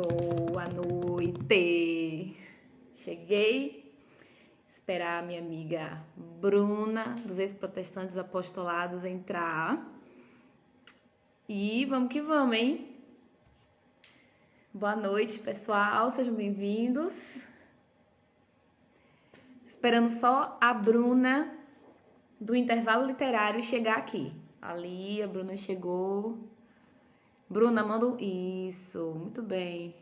Boa noite. Cheguei. Esperar a minha amiga Bruna, dos ex-protestantes apostolados, entrar. E vamos que vamos, hein? Boa noite, pessoal. Sejam bem-vindos. Esperando só a Bruna do intervalo literário chegar aqui. Ali, a Bruna chegou. Bruna, manda isso. Muito bem.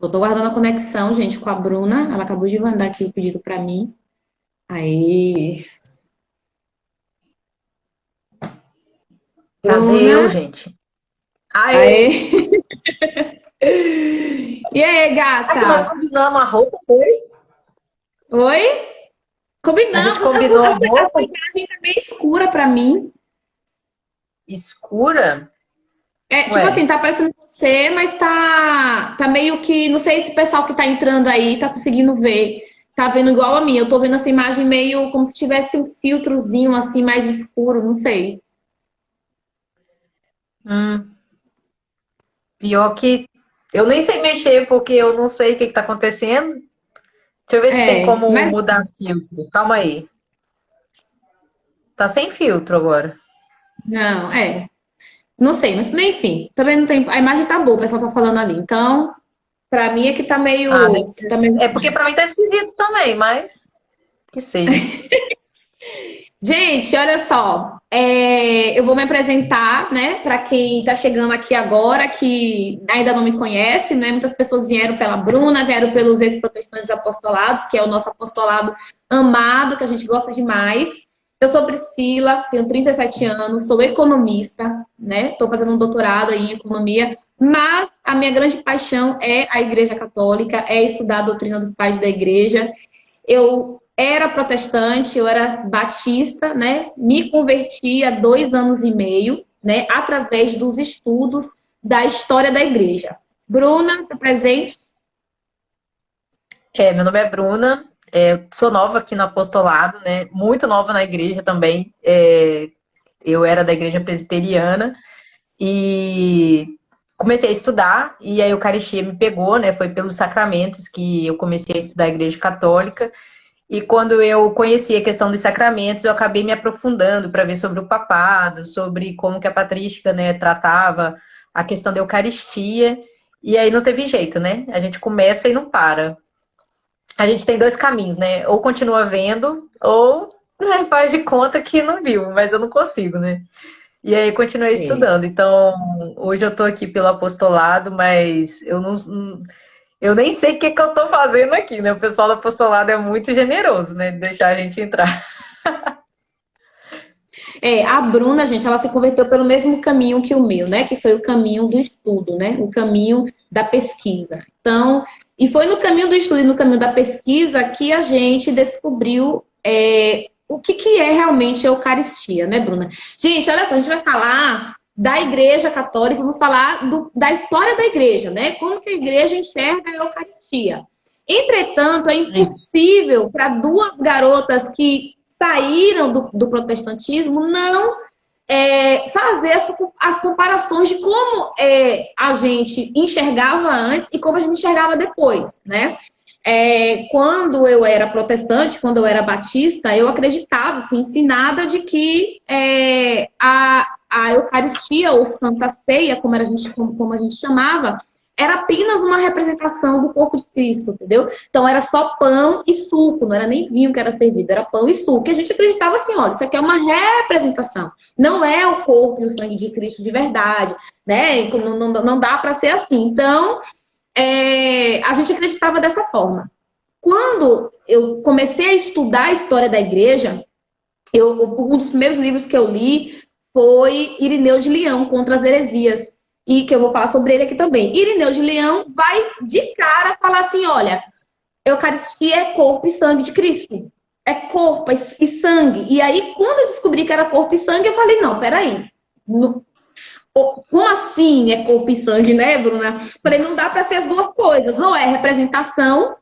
Eu tô guardando a conexão, gente, com a Bruna. Ela acabou de mandar aqui o pedido para mim. Aí. Cadê eu, Bruna. gente? Aê! Aê. E aí, Ah, que nós gata? combinamos a roupa, foi? Oi? A gente Combinamos. combinou a A sua roupa imagem tá meio escura pra mim. escura? É, tipo assim, Ué. tá parecendo você, mas tá meio que, não sei se o pessoal que tá entrando aí tá conseguindo ver. Tá vendo igual a mim. Eu tô vendo essa imagem meio como se tivesse um filtrozinho assim mais escuro, não sei. Hum, pior que eu nem sei mexer porque eu não sei o que tá acontecendo. Deixa eu ver se tem É, como mas mudar filtro. Calma aí. Tá sem filtro agora. não, não sei, mas enfim, também não tem, a imagem tá boa, o pessoal tá falando ali. Então, pra mim é que tá Ah, deve meio, ser. tá meio... É porque pra mim tá esquisito também, mas que seja. Gente, olha só, eu vou me apresentar, né, para quem está chegando aqui agora, que ainda não me conhece, né? Muitas pessoas vieram pela Bruna, vieram pelos ex-protestantes apostolados, que é o nosso apostolado amado, que a gente gosta demais. Eu sou Priscila, tenho 37 anos, sou economista, né? Estou fazendo um doutorado aí em economia, mas a minha grande paixão é a Igreja Católica, é estudar a doutrina dos pais da Igreja. Eu era protestante, eu era batista, né? Me converti há 2 anos e meio, né? Através dos estudos da história da igreja. Bruna, se presente. Meu nome é Bruna, sou nova aqui no apostolado, né? Muito nova na igreja também. Eu era da igreja presbiteriana e comecei a estudar, e aí a Eucaristia me pegou, né? Foi pelos sacramentos que eu comecei a estudar a igreja católica. E quando eu conheci a questão dos sacramentos, eu acabei me aprofundando para ver sobre o papado, sobre como que a patrística, né, tratava a questão da Eucaristia. E aí não teve jeito, né? A gente começa e não para. A gente tem dois caminhos, né? Ou continua vendo, ou né, faz de conta que não viu, mas eu não consigo, né? E aí continuei É. estudando. Então, hoje eu tô aqui pelo apostolado, mas eu não, eu nem sei o que que eu tô fazendo aqui, né? O pessoal do apostolado é muito generoso, né? De deixar a gente entrar. A Bruna, gente, ela se converteu pelo mesmo caminho que o meu, né? Que foi o caminho do estudo, né? O caminho da pesquisa. Então, e foi no caminho do estudo e no caminho da pesquisa que a gente descobriu o que é realmente a Eucaristia, né, Bruna? Gente, olha só, a gente vai falar da Igreja Católica, vamos falar da história da Igreja, né? Como que a Igreja enxerga a Eucaristia. Entretanto, é Isso. impossível para duas garotas que saíram do protestantismo não fazer as comparações de como a gente enxergava antes e como a gente enxergava depois, né? Quando eu era protestante, quando eu era batista, eu acreditava, fui ensinada de que a Eucaristia ou Santa Ceia, como a gente chamava, era apenas uma representação do corpo de Cristo, entendeu? Então era só pão e suco, não era nem vinho que era servido, era pão e suco. E a gente acreditava assim, olha, isso aqui é uma representação, não é o corpo e o sangue de Cristo de verdade, né? Não dá para ser assim. Então, a gente acreditava dessa forma. Quando eu comecei a estudar a história da igreja, um dos primeiros livros que eu li foi Irineu de Leão, Contra as Heresias, e que eu vou falar sobre ele aqui também. Irineu de Leão vai de cara falar assim, olha, Eucaristia é corpo e sangue de Cristo. É corpo e sangue. E aí, quando eu descobri que era corpo e sangue, eu falei, não, peraí. Como assim é corpo e sangue, né, Bruna? Falei, não dá para ser as duas coisas. Ou é representação,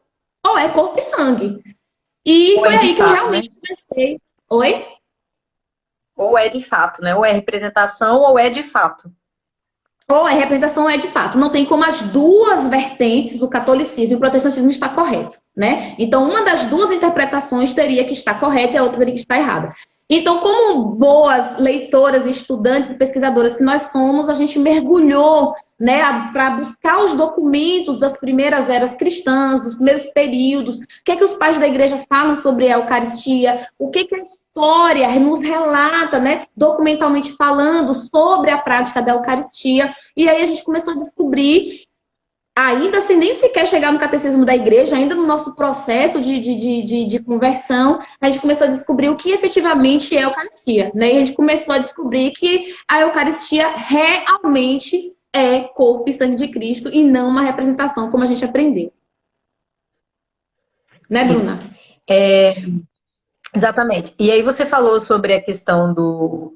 ou é corpo e sangue. E Ou foi é de aí que eu fato, né? realmente comecei. Oi? Ou é de fato, né? Ou é representação ou é de fato. Ou a representação é de fato. Não tem como as duas vertentes, o catolicismo e o protestantismo, estar corretos, né? Então, uma das duas interpretações teria que estar correta e a outra teria que estar errada. Então, como boas leitoras, estudantes e pesquisadoras que nós somos, a gente mergulhou, né, para buscar os documentos das primeiras eras cristãs, dos primeiros períodos, o que é que os pais da igreja falam sobre a Eucaristia, o que é que a história nos relata, né, documentalmente falando sobre a prática da Eucaristia. E aí a gente começou a descobrir, ainda sem nem sequer chegar no catecismo da igreja, ainda no nosso processo de conversão, a gente começou a descobrir o que efetivamente é a Eucaristia, né? E a gente começou a descobrir que a Eucaristia realmente é corpo e sangue de Cristo e não uma representação, como a gente aprendeu. Né, Bruna? Isso. Exatamente. E aí você falou sobre a questão do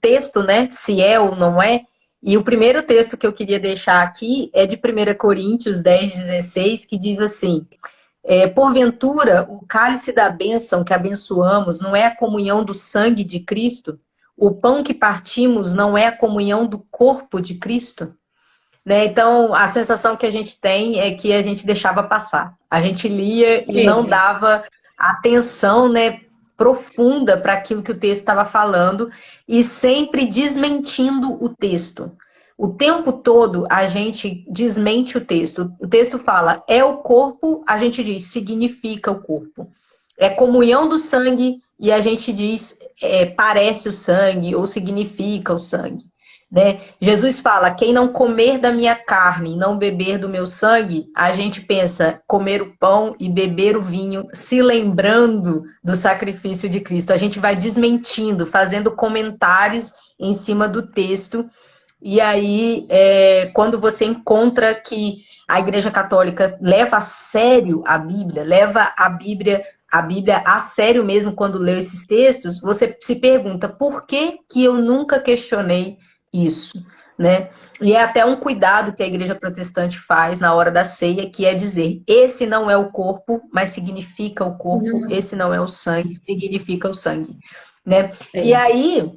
texto, né? Se é ou não é. E o primeiro texto que eu queria deixar aqui é de 1 Coríntios 10:16, que diz assim: porventura, o cálice da bênção que abençoamos não é a comunhão do sangue de Cristo? O pão que partimos não é a comunhão do corpo de Cristo? Né? Então, a sensação que a gente tem é que a gente deixava passar. A gente lia e não dava atenção, né, profunda para aquilo que o texto estava falando e sempre desmentindo o texto. O tempo todo a gente desmente o texto. O texto fala, é o corpo, a gente diz, significa o corpo. É comunhão do sangue e a gente diz, parece o sangue ou significa o sangue. Né? Jesus fala, quem não comer da minha carne e não beber do meu sangue, a gente pensa comer o pão e beber o vinho, se lembrando do sacrifício de Cristo. A gente vai desmentindo, fazendo comentários em cima do texto. E aí, quando você encontra que a Igreja Católica leva a sério a Bíblia, leva a Bíblia a sério mesmo quando lê esses textos, você se pergunta, por que que eu nunca questionei isso, né? E é até um cuidado que a igreja protestante faz na hora da ceia, que é dizer, esse não é o corpo, mas significa o corpo, esse não é o sangue, significa o sangue, né? E aí,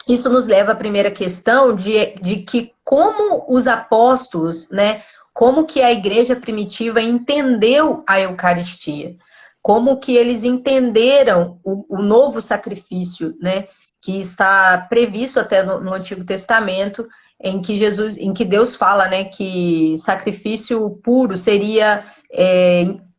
isso nos leva à primeira questão de que como os apóstolos, né, como que a igreja primitiva entendeu a Eucaristia, como que eles entenderam o novo sacrifício, né, que está previsto até no Antigo Testamento, em que Deus fala, né, que sacrifício puro seria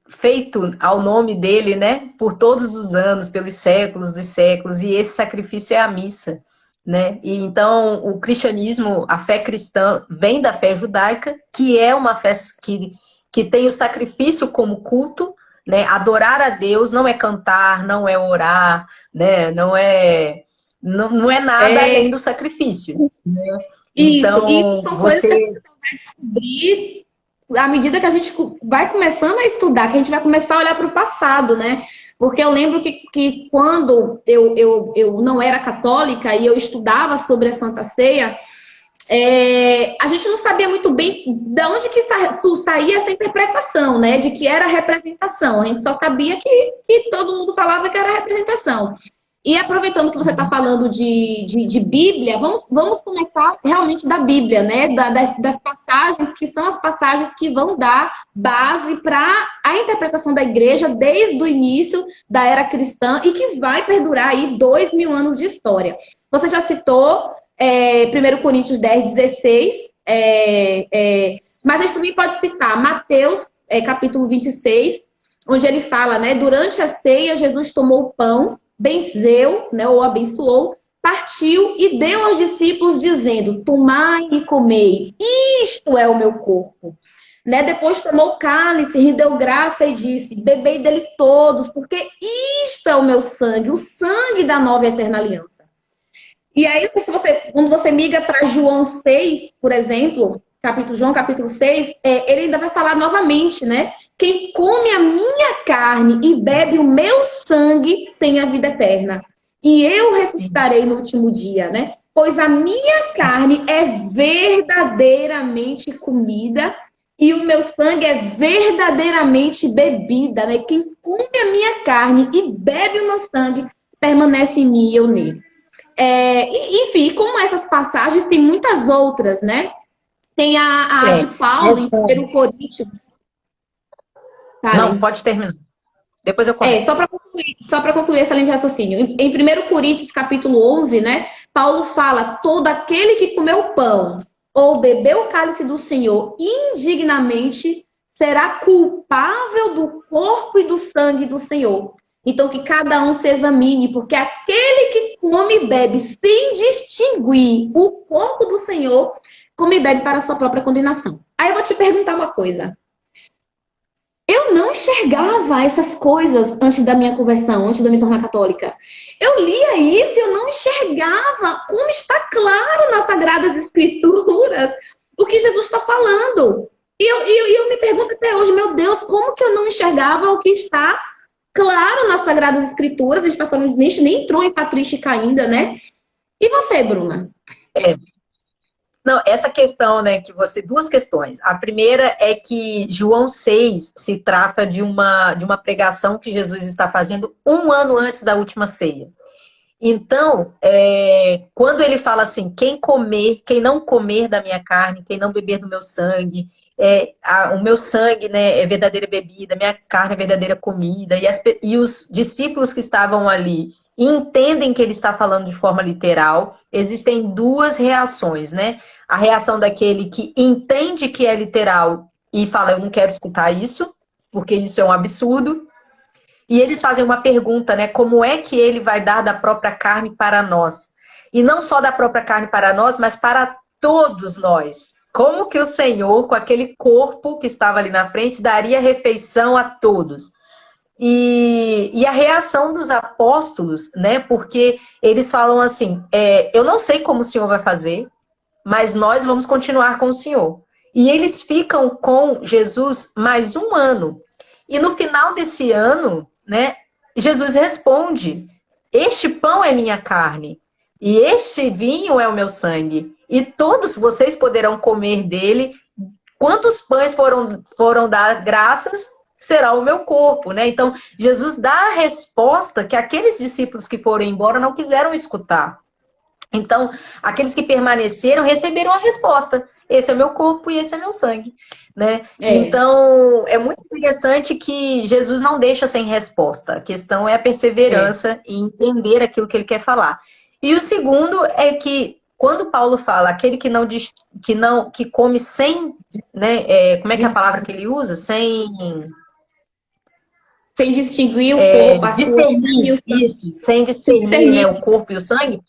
feito ao nome dele, né, por todos os anos, pelos séculos dos séculos, e esse sacrifício é a missa, né? E então o cristianismo, a fé cristã, vem da fé judaica, que é uma fé que tem o sacrifício como culto, né? Adorar a Deus não é cantar, não é orar, né? Não é nada além do sacrifício. Né? Então, isso são coisas que a gente vai descobrir à medida que a gente vai começando a estudar, que a gente vai começar a olhar para o passado, né? Porque eu lembro que quando eu não era católica e eu estudava sobre a Santa Ceia, a gente não sabia muito bem de onde que saía essa interpretação, né? De que era representação. A gente só sabia que todo mundo falava que era representação. E aproveitando que você está falando de Bíblia, vamos começar realmente da Bíblia, né? Das passagens que são as passagens que vão dar base para a interpretação da igreja desde o início da era cristã e que vai perdurar aí 2000 anos de história. Você já citou 1 Coríntios 10:16, mas a gente também pode citar Mateus, capítulo 26, onde ele fala, né? Durante a ceia, Jesus tomou o pão, benzeu, né, ou abençoou, partiu e deu aos discípulos dizendo, tomai e comei, isto é o meu corpo. Né? Depois tomou o cálice, rendeu graça e disse, bebei dele todos, porque isto é o meu sangue, o sangue da nova e eterna aliança. E aí, quando você migra para João 6, por exemplo, João capítulo 6, ele ainda vai falar novamente, né? Quem come a minha carne e bebe o meu sangue tem a vida eterna. E eu ressuscitarei no último dia, né? Pois a minha carne é verdadeiramente comida e o meu sangue é verdadeiramente bebida, né? Quem come a minha carne e bebe o meu sangue permanece em mim e eu nele. Enfim, como essas passagens, tem muitas outras, né? Tem a de Paulo em 1 Coríntios. Não, pode terminar. Depois eu comento. Só para concluir essa linha de raciocínio. Em 1 Coríntios, capítulo 11, né? Paulo fala, todo aquele que comeu pão ou bebeu o cálice do Senhor indignamente será culpável do corpo e do sangue do Senhor. Então, que cada um se examine, porque aquele que come e bebe sem distinguir o corpo do Senhor, come e bebe para a sua própria condenação. Aí eu vou te perguntar uma coisa. Eu não enxergava essas coisas antes da minha conversão, antes de eu me tornar católica. Eu lia isso e eu não enxergava como está claro nas Sagradas Escrituras o que Jesus está falando. E eu me pergunto até hoje, meu Deus, como que eu não enxergava o que está claro nas Sagradas Escrituras? A gente está falando, a gente nem entrou em patrística ainda, né? E você, Bruna? Não, essa questão, né, duas questões. A primeira é que João 6 se trata de uma pregação que Jesus está fazendo 1 ano antes da última ceia. Então, quando ele fala assim, quem não comer da minha carne, quem não beber do meu sangue, o meu sangue, né, é verdadeira bebida, minha carne é verdadeira comida, e os discípulos que estavam ali entendem que ele está falando de forma literal, existem duas reações, né? A reação daquele que entende que é literal e fala, eu não quero escutar isso, porque isso é um absurdo. E eles fazem uma pergunta, né? Como é que ele vai dar da própria carne para nós? E não só da própria carne para nós, mas para todos nós. Como que o Senhor, com aquele corpo que estava ali na frente, daria refeição a todos? E a reação dos apóstolos, né? Porque eles falam assim, eu não sei como o Senhor vai fazer, mas nós vamos continuar com o Senhor. E eles ficam com Jesus mais 1 ano. E no final desse ano, né, Jesus responde, este pão é minha carne, e este vinho é o meu sangue, e todos vocês poderão comer dele, quantos pães foram dar graças, será o meu corpo, né? Então, Jesus dá a resposta que aqueles discípulos que foram embora não quiseram escutar. Então, aqueles que permaneceram receberam a resposta. Esse é meu corpo e esse é meu sangue, né? Então, é muito interessante que Jesus não deixa sem resposta. A questão é a perseverança e entender aquilo que ele quer falar. E o segundo é que quando Paulo fala aquele que come sem, né? Como é que é a palavra que ele usa? Sem distinguir o corpo, discernir, isso, sem discernir, né, o corpo e o sangue.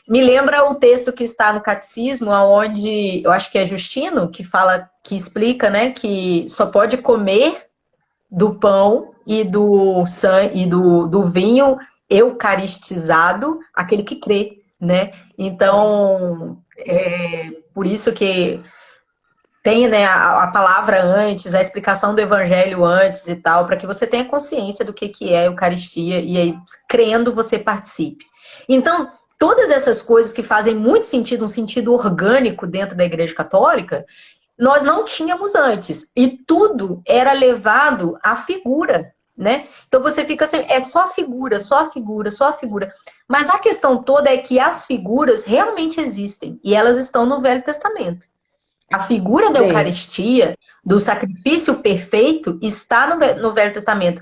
Me lembra o texto que está no Catecismo, onde eu acho que é Justino, que explica, né, que só pode comer do pão e do sangue e do vinho eucaristizado aquele que crê, né? Então, por isso que tem, né, a palavra antes, a explicação do evangelho antes e tal, para que você tenha consciência do que é a Eucaristia e aí, crendo, você participe. Então, todas essas coisas que fazem muito sentido, um sentido orgânico dentro da Igreja Católica, nós não tínhamos antes. E tudo era levado à figura, né? Então você fica assim, é só figura, só figura, só figura. Mas a questão toda é que as figuras realmente existem e elas estão no Velho Testamento. A figura da Eucaristia, do sacrifício perfeito, está no Velho Testamento.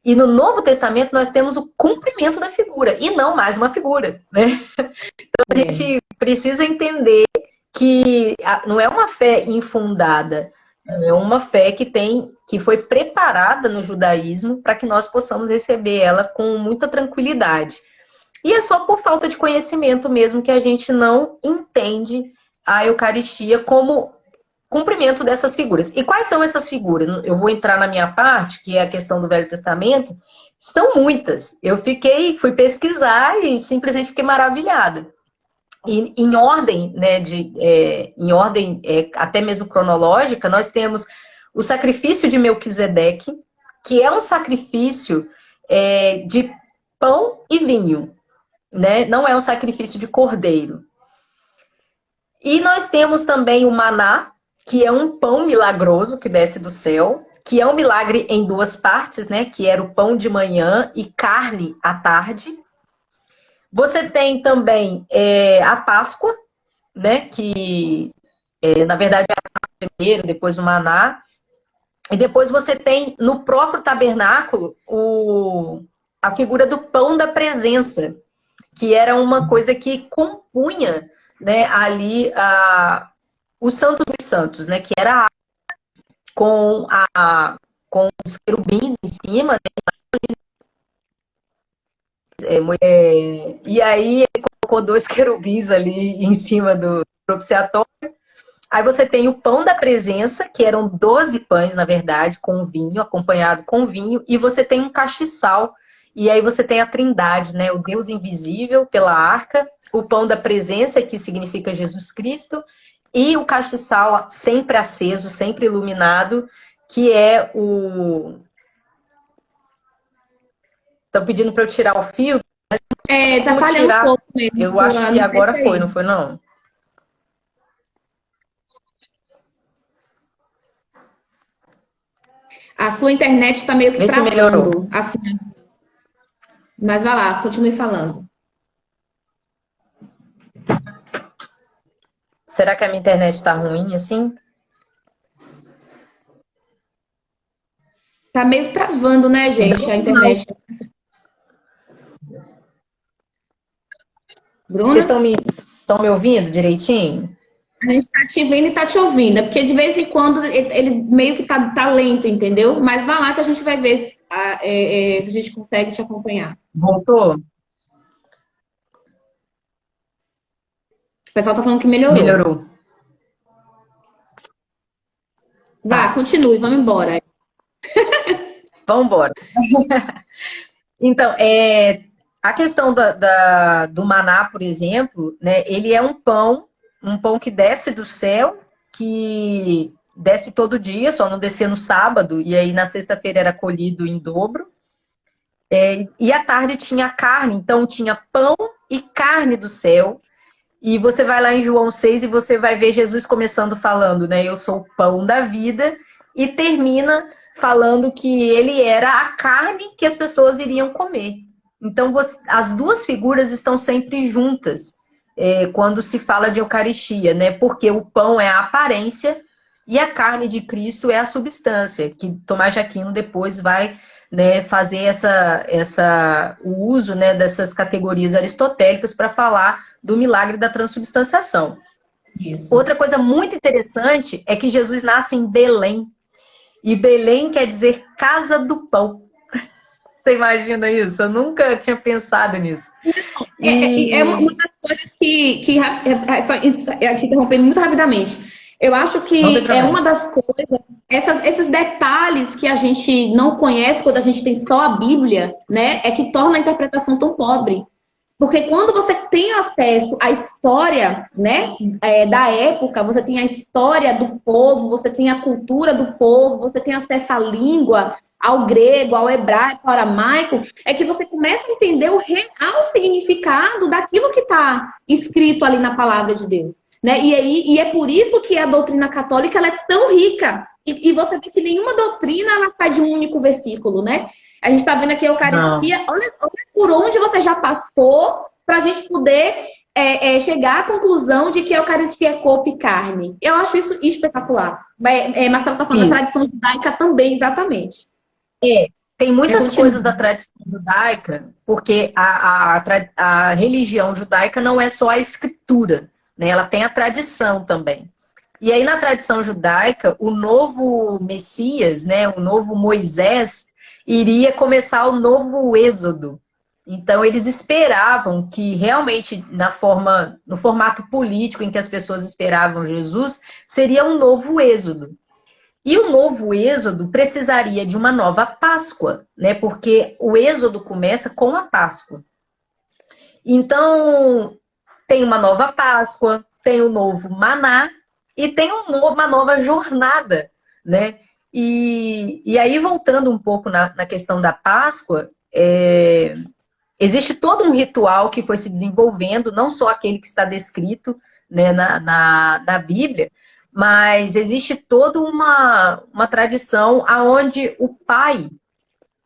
E no Novo Testamento nós temos o cumprimento da figura, e não mais uma figura, né? Então a gente precisa entender que não é uma fé infundada, é uma fé que foi preparada no judaísmo para que nós possamos receber ela com muita tranquilidade. E é só por falta de conhecimento mesmo que a gente não entende a Eucaristia como cumprimento dessas figuras. E quais são essas figuras? Eu vou entrar na minha parte, que é a questão do Velho Testamento. São muitas. Eu fui pesquisar e simplesmente fiquei maravilhada. E em ordem, né, até mesmo cronológica, nós temos o sacrifício de Melquisedeque, que é um sacrifício de pão e vinho, né? Não é um sacrifício de cordeiro. E nós temos também o maná, que é um pão milagroso que desce do céu, que é um milagre em 2 partes, né? Que era o pão de manhã e carne à tarde. Você tem também a Páscoa, né? Que na verdade é a Páscoa primeiro, depois o maná. E depois você tem no próprio tabernáculo a figura do pão da presença, que era uma coisa que compunha, né, ali o Santo dos Santos, né? Que era com, com os querubins em cima, né? E aí ele colocou dois querubins ali em cima do propiciatório. Aí você tem o pão da presença, que eram 12 pães, na verdade, com vinho, acompanhado com vinho, e você tem um castiçal, e aí você tem a trindade, né? O Deus invisível pela arca, o pão da presença, que significa Jesus Cristo, e o castiçal sempre aceso, sempre iluminado, que é o... Estão pedindo para eu tirar o fio? Tá falhando tirar. um pouco mesmo. Eu acho que agora foi, não foi não? A sua internet está meio que Vê se melhorou. travando, assim. Mas vai lá, continue falando. Será que a minha internet está ruim assim? Tá meio travando, né, gente, a internet. Vocês Bruna? estão me ouvindo direitinho? A gente tá te vendo e tá te ouvindo. É porque de vez em quando ele meio que tá lento, entendeu? Mas vai lá que a gente vai ver se a gente consegue te acompanhar. Voltou? O pessoal tá falando que melhorou. Melhorou. Vá, continue, vamos embora. Vamos embora. Então, a questão do maná, por exemplo, né, ele é um pão que desce do céu, que desce todo dia, só não descia no sábado, e aí na sexta-feira era colhido em dobro. E à tarde tinha carne, então tinha pão e carne do céu. E você vai lá em João 6 e você vai ver Jesus começando falando, né? Eu sou o pão da vida, e termina falando que ele era a carne que as pessoas iriam comer. Então, as duas figuras estão sempre juntas quando se fala de Eucaristia, né? Porque o pão é a aparência e a carne de Cristo é a substância, que Tomás de Aquino depois vai, né, fazer o uso, né, dessas categorias aristotélicas para falar do milagre da transubstanciação. Isso. Outra coisa muito interessante é que Jesus nasce em Belém. E Belém quer dizer casa do pão. Você imagina isso? Eu nunca tinha pensado nisso. É uma das coisas só te interrompendo muito rapidamente. Eu acho que é uma das coisas, esses detalhes que a gente não conhece quando a gente tem só a Bíblia, né? É que torna a interpretação tão pobre. Porque quando você tem acesso à história, né, da época, você tem a história do povo, você tem a cultura do povo, você tem acesso à língua, ao grego, ao hebraico, ao aramaico, é que você começa a entender o real significado daquilo que está escrito ali na palavra de Deus, né? E é por isso que a doutrina católica ela é tão rica. E você vê que nenhuma doutrina ela sai de um único versículo, né? A gente está vendo aqui a Eucaristia. Olha por onde você já passou para a gente poder chegar à conclusão de que a Eucaristia é corpo e carne. Eu acho isso espetacular. Marcelo está falando da tradição judaica também, exatamente. Tem muitas coisas da tradição judaica, porque a religião judaica não é só a escritura, né? Ela tem a tradição também. E aí, na tradição judaica, o novo Messias, né, o novo Moisés, iria começar o novo Êxodo. Então, eles esperavam que realmente, no formato político em que as pessoas esperavam Jesus, seria um novo Êxodo. E o novo Êxodo precisaria de uma nova Páscoa, né? Porque o Êxodo começa com a Páscoa. Então, tem uma nova Páscoa, tem o novo maná e tem uma nova jornada, né? E aí, voltando um pouco na questão da Páscoa, existe todo um ritual que foi se desenvolvendo, não só aquele que está descrito, né, na Bíblia, mas existe toda uma tradição aonde o pai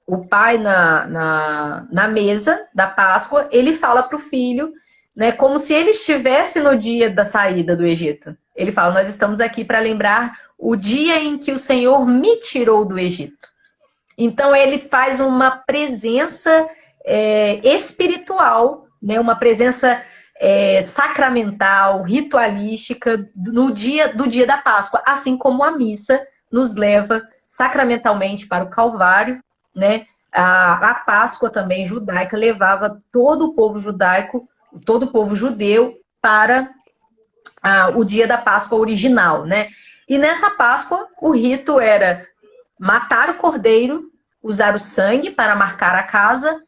o pai na mesa da Páscoa, ele fala para o filho, né, como se ele estivesse no dia da saída do Egito. Ele fala, nós estamos aqui para lembrar o dia em que o Senhor me tirou do Egito. Então, ele faz uma presença espiritual, né, uma presença sacramental, ritualística do dia da Páscoa, assim como a missa nos leva sacramentalmente para o Calvário, né? A Páscoa também judaica levava todo o povo judaico, todo o povo judeu para o dia da Páscoa original, né? E nessa Páscoa o rito era matar o cordeiro, usar o sangue para marcar a casa,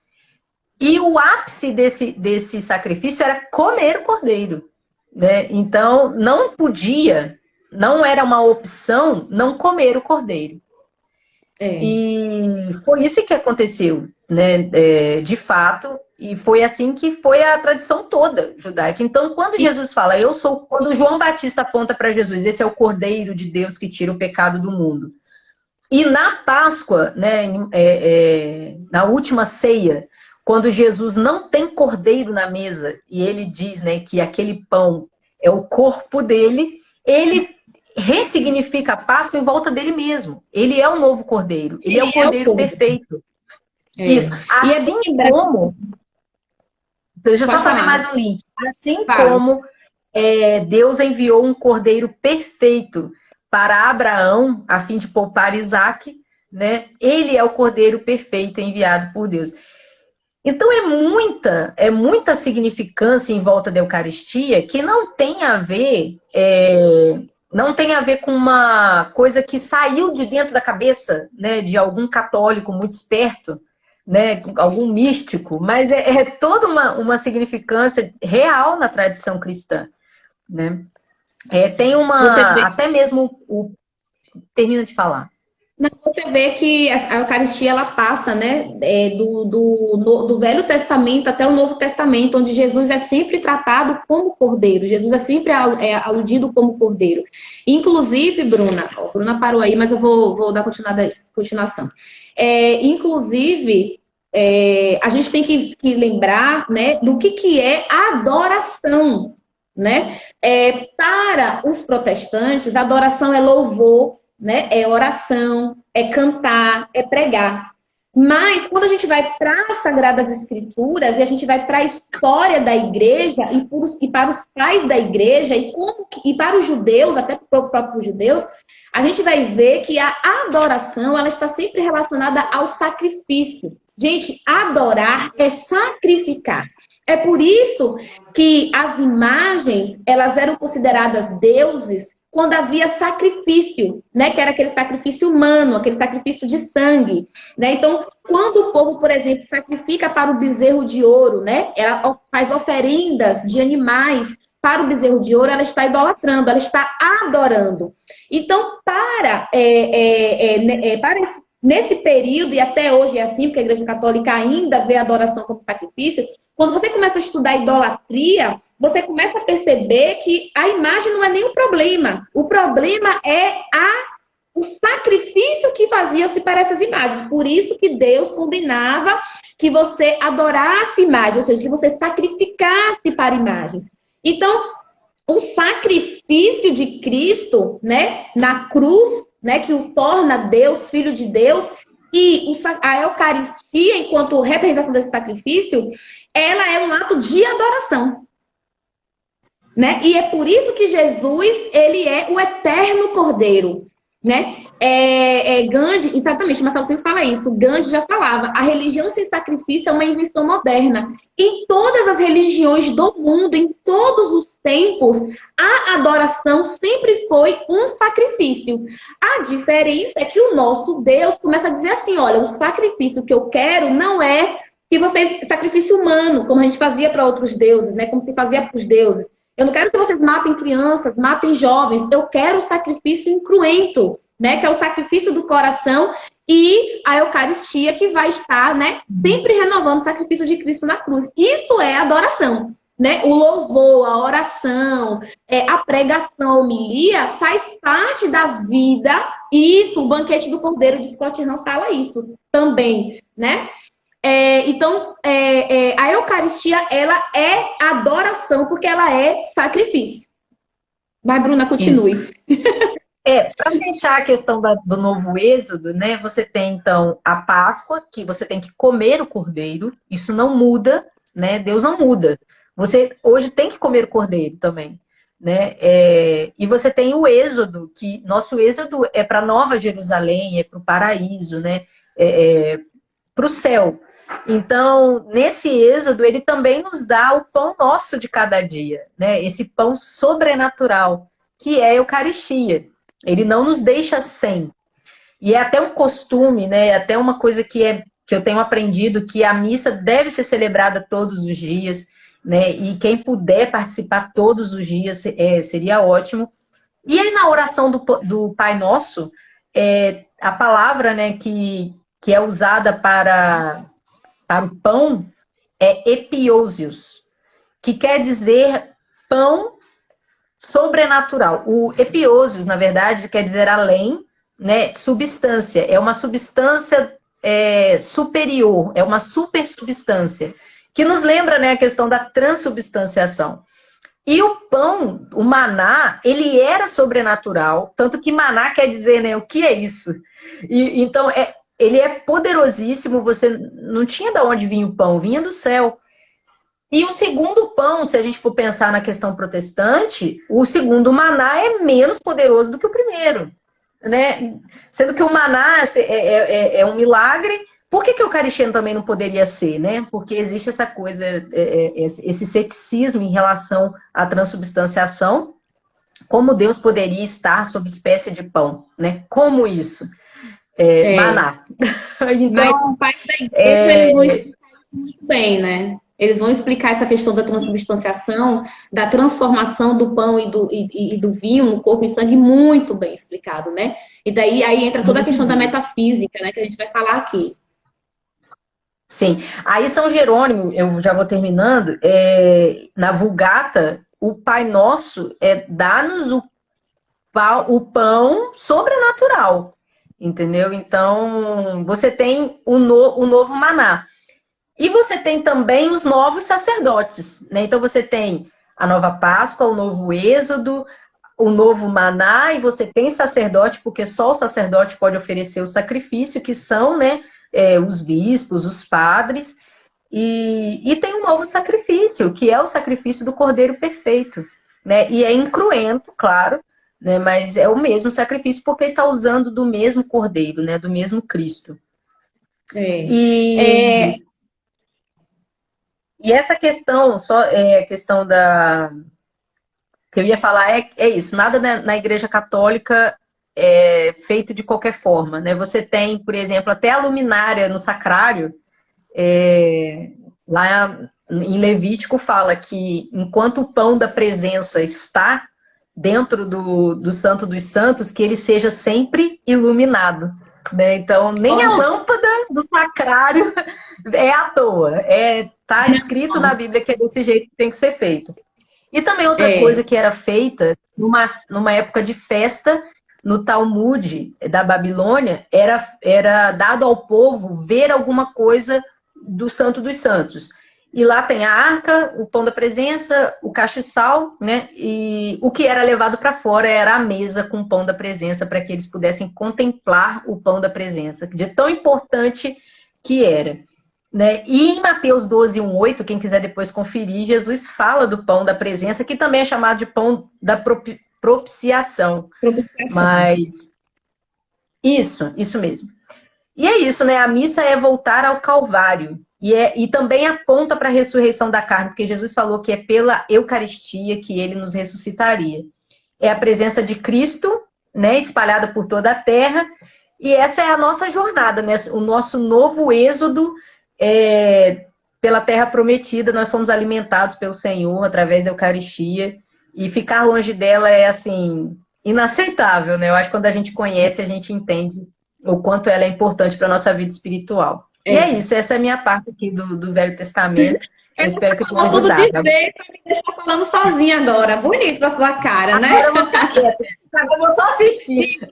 e o ápice desse sacrifício era comer o cordeiro, né? Então não podia, não era uma opção não comer o cordeiro. E foi isso que aconteceu, né? De fato, e foi assim que foi a tradição toda judaica. Então, quando Jesus fala, quando João Batista aponta para Jesus, esse é o Cordeiro de Deus que tira o pecado do mundo. E na Páscoa, né, na última ceia, quando Jesus não tem cordeiro na mesa, e ele diz, né, que aquele pão é o corpo dele, ele ressignifica a Páscoa em volta dele mesmo. Ele é o novo cordeiro. Ele é o cordeiro perfeito. Isso. Assim como... Deixa eu só fazer mais um link. Assim como Deus enviou um cordeiro perfeito para Abraão, a fim de poupar Isaac, né? Ele é o cordeiro perfeito enviado por Deus. Então é muita significância em volta da Eucaristia que não tem a ver... não tem a ver com uma coisa que saiu de dentro da cabeça, né, de algum católico muito esperto, né, algum místico, mas é toda uma significância real na tradição cristã, né? Tem até mesmo termina de falar. Você vê que a Eucaristia ela passa, né, do Velho Testamento até o Novo Testamento, onde Jesus é sempre tratado como cordeiro, Jesus é sempre aludido como cordeiro. Inclusive, Bruna parou aí, mas eu vou dar continuação. Inclusive, a gente tem que lembrar, né, do que é a adoração, né? Para os protestantes, a adoração é louvor, né? É oração, é cantar, é pregar. Mas quando a gente vai para as Sagradas Escrituras e a gente vai para a história da igreja e para os pais da igreja e para os judeus, até para os próprios judeus, a gente vai ver que a adoração ela está sempre relacionada ao sacrifício. Gente, adorar é sacrificar. É por isso que as imagens elas eram consideradas deuses quando havia sacrifício, né? Que era aquele sacrifício humano, aquele sacrifício de sangue, né? Então, quando o povo, por exemplo, sacrifica para o bezerro de ouro, né? Ela faz oferendas de animais para o bezerro de ouro, ela está idolatrando, ela está adorando. Então, nesse período, e até hoje é assim, porque a Igreja Católica ainda vê a adoração como sacrifício, quando você começa a estudar idolatria, você começa a perceber que a imagem não é nem o problema. O problema é o sacrifício que fazia-se para essas imagens. Por isso que Deus condenava que você adorasse imagens, ou seja, que você sacrificasse para imagens. Então, o sacrifício de Cristo, né, na cruz, né, que o torna Deus, Filho de Deus, e a Eucaristia, enquanto representação desse sacrifício, ela é um ato de adoração. Né? E é por isso que Jesus, ele é o eterno Cordeiro, né? Gandhi, exatamente, Marcelo sempre fala isso, Gandhi já falava, a religião sem sacrifício é uma invenção moderna. Em todas as religiões do mundo, em todos os tempos, a adoração sempre foi um sacrifício. A diferença é que o nosso Deus começa a dizer assim, olha, o sacrifício que eu quero não é que vocês, sacrifício humano, como a gente fazia para outros deuses, né? Como se fazia para os deuses. Eu não quero que vocês matem crianças, matem jovens. Eu quero o sacrifício incruento, né? Que é o sacrifício do coração e a Eucaristia que vai estar, né? Sempre renovando o sacrifício de Cristo na cruz. Isso é adoração, né? O louvor, a oração, a pregação, a homilia faz parte da vida. Isso, o banquete do Cordeiro de Scott Hahn fala isso também, né? Então, a Eucaristia, ela é adoração, porque ela é sacrifício. Mas, Bruna, continue. Para fechar a questão do novo êxodo, né? Você tem, então, a Páscoa, que você tem que comer o cordeiro. Isso não muda, né? Deus não muda. Você hoje tem que comer o cordeiro também, né? E você tem o êxodo, que nosso êxodo é para Nova Jerusalém, é para o paraíso, né? Para o céu. Então, nesse êxodo, ele também nos dá o pão nosso de cada dia, né? Esse pão sobrenatural, que é a Eucaristia. Ele não nos deixa sem. E é até um costume, né? É até uma coisa que eu tenho aprendido, que a missa deve ser celebrada todos os dias, né? E quem puder participar todos os dias seria ótimo. E aí na oração do Pai Nosso, a palavra, né, que é usada para o pão é epiousios, que quer dizer pão sobrenatural. O epiousios, na verdade, quer dizer além, né, substância. É uma substância superior, é uma supersubstância, que nos lembra, né, a questão da transubstanciação. E o pão, o maná, ele era sobrenatural, tanto que maná quer dizer, né, o que é isso? Então, ele é poderosíssimo, você não tinha de onde vinha o pão, vinha do céu. E o segundo pão, se a gente for pensar na questão protestante, o segundo maná é menos poderoso do que o primeiro, né? Sendo que o maná é um milagre, por que a Eucaristia também não poderia ser, né? Porque existe essa coisa, esse ceticismo em relação à transubstanciação, como Deus poderia estar sob espécie de pão, né? Como isso? Maná. Então, os pais da igreja, eles vão explicar isso muito bem, né? Eles vão explicar essa questão da transubstanciação, da transformação do pão e do vinho no corpo e sangue muito bem explicado, né? E daí aí entra toda a questão da metafísica, né? Que a gente vai falar aqui. Sim. Aí São Jerônimo, eu já vou terminando, na Vulgata, o Pai Nosso dá-nos o pão sobrenatural, entendeu? Então, você tem o novo maná. E você tem também os novos sacerdotes, né? Então você tem a nova Páscoa, o novo Êxodo, o novo maná, e você tem sacerdote, porque só o sacerdote pode oferecer o sacrifício, que são, né, os bispos, os padres, e tem um novo sacrifício, que é o sacrifício do Cordeiro Perfeito, né? E é incruento, claro, né? Mas é o mesmo sacrifício, porque está usando do mesmo Cordeiro, né? Do mesmo Cristo. E essa questão, a questão que eu ia falar é isso, nada na Igreja Católica é feito de qualquer forma, né? Você tem, por exemplo, até a luminária no sacrário, lá em Levítico fala que enquanto o pão da presença está dentro do Santo dos Santos, que ele seja sempre iluminado, né? Então, nem a lâmpada do sacrário é à toa, tá escrito na Bíblia que é desse jeito que tem que ser feito. E também outra coisa que era feita numa época de festa, no Talmud da Babilônia, era dado ao povo ver alguma coisa do Santo dos Santos. E lá tem a arca, o pão da presença, o castiçal, né? E o que era levado para fora era a mesa com o pão da presença, para que eles pudessem contemplar o pão da presença, de tão importante que era. Né? E em Mateus 12, 1,8, quem quiser depois conferir, Jesus fala do pão da presença, que também é chamado de pão da propiciação. Mas isso mesmo. E é isso, né? A missa é voltar ao Calvário. E também aponta para a ressurreição da carne, porque Jesus falou que é pela Eucaristia que ele nos ressuscitaria. É a presença de Cristo, né, espalhada por toda a terra, e essa é a nossa jornada, né? O nosso novo êxodo pela terra prometida. Nós fomos alimentados pelo Senhor através da Eucaristia, e ficar longe dela é, assim, inaceitável, né? Eu acho que quando a gente conhece, a gente entende o quanto ela é importante para a nossa vida espiritual. E é isso, essa é a minha parte aqui do Velho Testamento. Eu espero que eu tenha Falou tudo de ajudado. vez pra me deixar falando sozinha agora. Bonito a sua cara, né? Agora eu vou ficar quieta. Agora eu vou só assistir.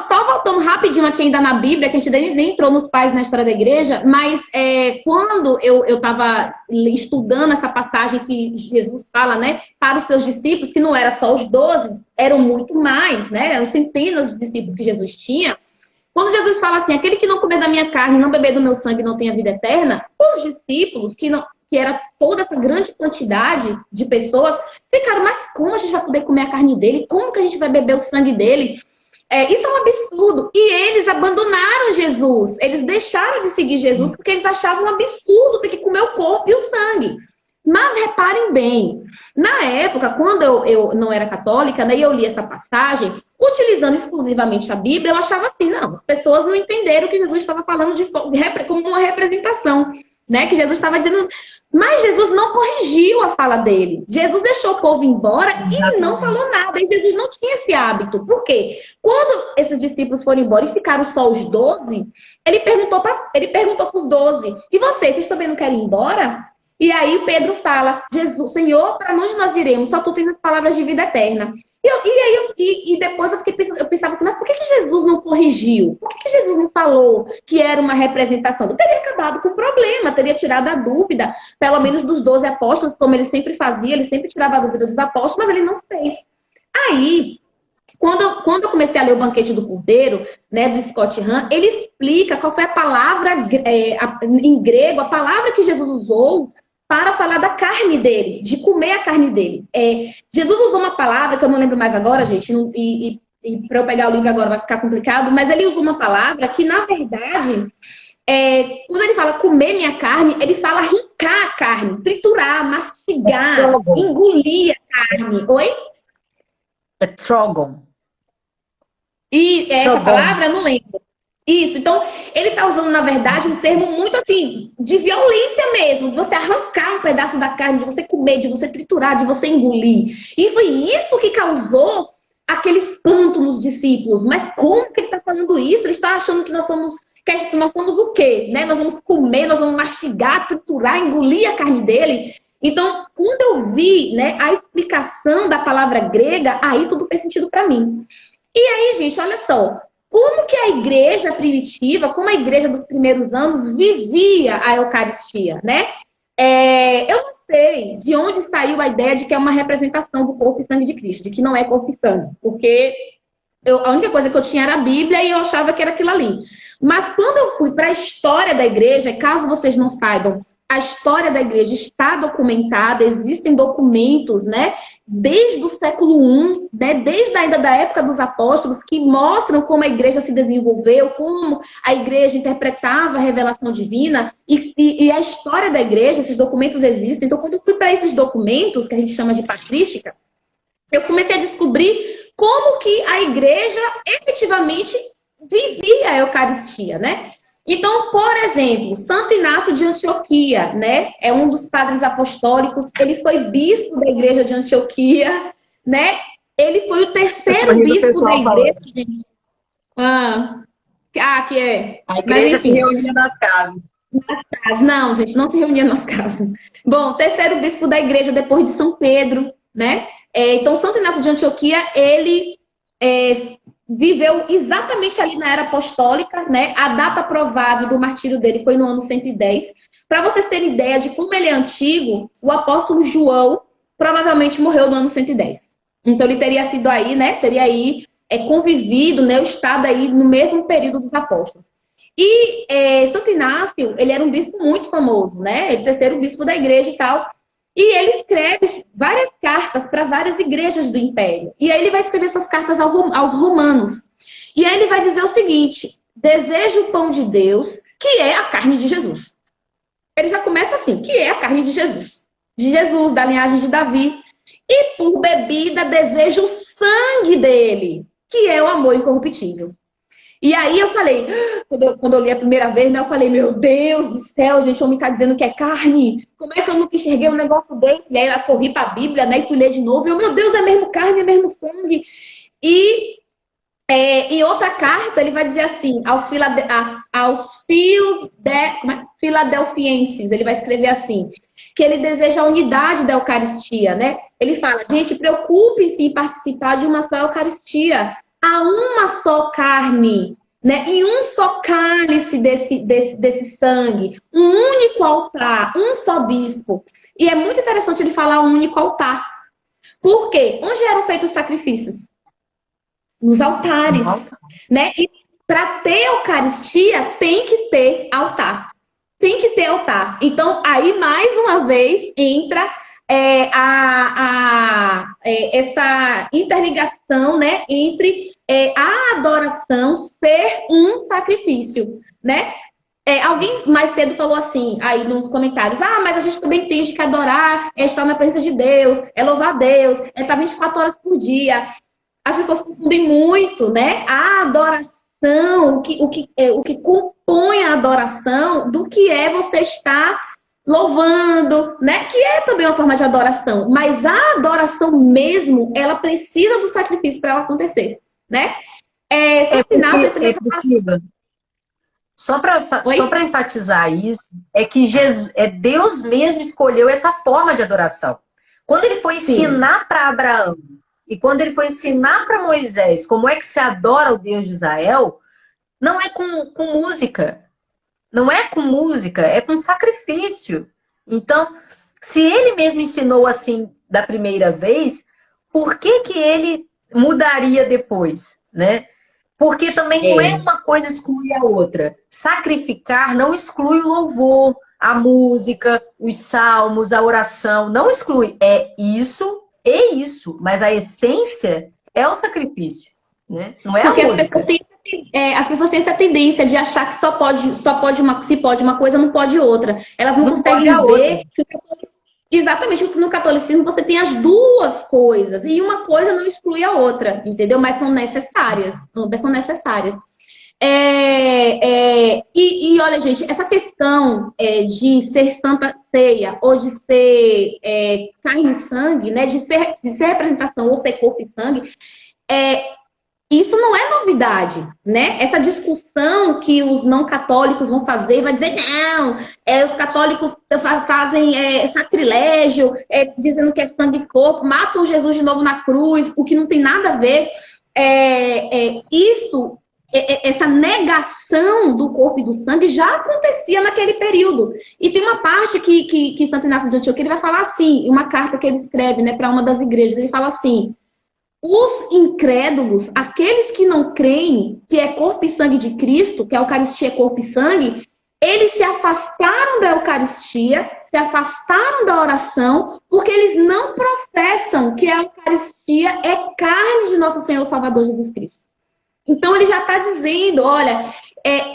Só voltando rapidinho aqui ainda na Bíblia, que a gente nem entrou nos pais na história da igreja, mas quando eu estava estudando essa passagem que Jesus fala, né, para os seus discípulos, que não era só os 12, eram muito mais, né, eram centenas de discípulos que Jesus tinha. Quando Jesus fala assim, aquele que não comer da minha carne, não beber do meu sangue, não tem a vida eterna, os discípulos, que era toda essa grande quantidade de pessoas, ficaram, mas como a gente vai poder comer a carne dele? Como que a gente vai beber o sangue dele? Isso é um absurdo. E eles abandonaram Jesus. Eles deixaram de seguir Jesus porque eles achavam um absurdo ter que comer o corpo e o sangue. Mas reparem bem, na época, quando eu não era católica, né, e eu li essa passagem, utilizando exclusivamente a Bíblia, eu achava assim, não, as pessoas não entenderam que Jesus estava falando como uma representação, né, que Jesus estava dizendo... Mas Jesus não corrigiu a fala dele. Jesus deixou o povo embora e não falou nada. E Jesus não tinha esse hábito. Por quê? Quando esses discípulos foram embora e ficaram só os 12, ele perguntou para os 12, e vocês também não querem ir embora? E aí Pedro fala, Jesus, Senhor, para onde nós iremos? Só tu tens as palavras de vida eterna. E depois eu pensava assim, mas por que Jesus não corrigiu? Por que Jesus não falou que era uma representação? Eu teria acabado com o problema, teria tirado a dúvida, pelo menos dos 12 apóstolos, como ele sempre fazia, ele sempre tirava a dúvida dos apóstolos, mas ele não fez. Aí, quando eu comecei a ler o Banquete do Cordeiro, né, do Scott Hahn, ele explica qual foi a palavra, em grego, a palavra que Jesus usou para falar da carne dele, de comer a carne dele. Jesus usou uma palavra, que eu não lembro mais agora, gente, e para eu pegar o livro agora vai ficar complicado, mas ele usou uma palavra que, na verdade, quando ele fala comer minha carne, ele fala arrancar a carne, triturar, mastigar, engolir a carne. Oi? É trogon. E essa palavra eu não lembro. Isso, então ele está usando, na verdade, um termo muito assim, de violência mesmo, de você arrancar um pedaço da carne, de você comer, de você triturar, de você engolir. E foi isso que causou aquele espanto nos discípulos. Mas como que ele está falando isso? Ele está achando que nós somos o quê? Né? Nós vamos comer, nós vamos mastigar, triturar, engolir a carne dele. Então, quando eu vi, né, a explicação da palavra grega, aí tudo fez sentido para mim. E aí, gente, olha só. Como que a igreja primitiva, como a igreja dos primeiros anos vivia a Eucaristia, né? Eu não sei de onde saiu a ideia de que é uma representação do corpo e sangue de Cristo, de que não é corpo e sangue, porque a única coisa que eu tinha era a Bíblia e eu achava que era aquilo ali. Mas quando eu fui para a história da igreja, caso vocês não saibam, a história da igreja está documentada, existem documentos, né, desde o século I, né, desde ainda da época dos apóstolos, que mostram como a igreja se desenvolveu, como a igreja interpretava a revelação divina, e a história da igreja, esses documentos existem. Então, quando eu fui para esses documentos, que a gente chama de patrística, eu comecei a descobrir como que a igreja efetivamente vivia a Eucaristia, né? Então, por exemplo, Santo Inácio de Antioquia, né? É um dos padres apostólicos, ele foi bispo da igreja de Antioquia, né? Ele foi o terceiro bispo da igreja, gente. Que é. A igreja se reunia nas casas. Nas casas. Não, gente, não se reunia nas casas. Bom, terceiro bispo da igreja depois de São Pedro, né? Então, Santo Inácio de Antioquia, ele viveu exatamente ali na era apostólica, né? A data provável do martírio dele foi no ano 110. Para vocês terem ideia de como ele é antigo, o apóstolo João provavelmente morreu no ano 110. Então ele teria sido aí, né? Teria aí convivido, né? O estado aí no mesmo período dos apóstolos. E Santo Inácio, ele era um bispo muito famoso, né? Ele terceiro bispo da igreja e tal. E ele escreve várias cartas para várias igrejas do Império. E aí ele vai escrever essas cartas aos romanos. E aí ele vai dizer o seguinte: desejo o pão de Deus, que é a carne de Jesus. Ele já começa assim, que é a carne de Jesus. De Jesus, da linhagem de Davi. E por bebida desejo o sangue dele, que é o amor incorruptível. E aí eu falei, quando eu li a primeira vez, né, eu falei, meu Deus do céu, gente, o homem tá dizendo que é carne. Como é que eu nunca enxerguei um negócio desse? E aí eu corri pra Bíblia, né, e fui ler de novo. E eu, meu Deus, é mesmo carne, é mesmo sangue. E em outra carta, ele vai dizer assim, Filadelfienses, ele vai escrever assim, que ele deseja a unidade da Eucaristia, né? Ele fala, gente, preocupe-se em participar de uma só Eucaristia. Há uma só carne, né? E um só cálice desse sangue. Um único altar, um só bispo. E é muito interessante ele falar um único altar. Por quê? Onde eram feitos os sacrifícios? Nos altares, né? E para ter Eucaristia, tem que ter altar. Tem que ter altar. Então, aí, mais uma vez, entra essa interligação, né, entre a adoração ser um sacrifício, né? Alguém mais cedo falou assim, aí nos comentários, mas a gente também entende que adorar é estar na presença de Deus, é louvar a Deus, é estar 24 horas por dia. As pessoas confundem muito, né? A adoração, o que compõe a adoração, do que é você estar louvando, né? Que é também uma forma de adoração. Mas a adoração mesmo, ela precisa do sacrifício para ela acontecer, né? Priscila, só para enfatizar isso, é que Deus mesmo escolheu essa forma de adoração. Quando ele foi ensinar para Abraão e quando ele foi ensinar para Moisés como é que se adora o Deus de Israel, não é com música. Não é com música, é com sacrifício. Então, se ele mesmo ensinou assim da primeira vez, por que ele mudaria depois, né? Porque também não é uma coisa excluir a outra. Sacrificar não exclui o louvor, a música, os salmos, a oração. Não exclui. É isso e isso. Mas a essência é o sacrifício, né? Não é porque a música. As pessoas têm essa tendência de achar que se pode uma coisa, não pode outra. Elas não conseguem ver que exatamente, no catolicismo você tem as duas coisas. E uma coisa não exclui a outra, entendeu? Mas são necessárias. São necessárias. E olha, gente, essa questão de ser Santa Ceia ou de ser carne e sangue, né? De ser representação ou ser corpo e sangue, isso não é novidade, né? Essa discussão que os não católicos vão fazer, vai dizer, não, os católicos fazem sacrilégio, dizendo que é sangue e corpo, matam Jesus de novo na cruz, o que não tem nada a ver. Essa negação do corpo e do sangue já acontecia naquele período. E tem uma parte que Santo Inácio de Antioquia ele vai falar assim, uma carta que ele escreve, né, para uma das igrejas, ele fala assim: os incrédulos, aqueles que não creem que é corpo e sangue de Cristo, que a Eucaristia é corpo e sangue, eles se afastaram da Eucaristia, se afastaram da oração, porque eles não professam que a Eucaristia é carne de nosso Senhor Salvador Jesus Cristo. Então ele já está dizendo, olha,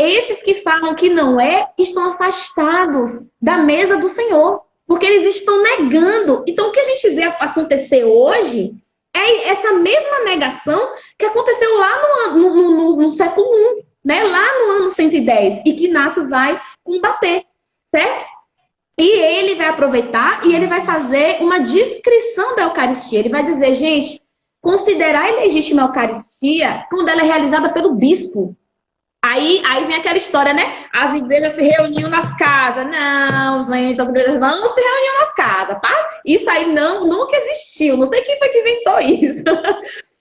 esses que falam que não estão afastados da mesa do Senhor, porque eles estão negando. Então o que a gente vê acontecer hoje é essa mesma negação que aconteceu lá no século I, né? Lá no ano 110, e que Inácio vai combater, certo? E ele vai aproveitar e ele vai fazer uma descrição da Eucaristia. Ele vai dizer, gente, considerar ilegítima a Eucaristia quando ela é realizada pelo bispo. Aí vem aquela história, né? As igrejas se reuniam nas casas. Não, gente, as igrejas não se reuniam nas casas, tá? Isso aí nunca existiu. Não sei quem foi que inventou isso.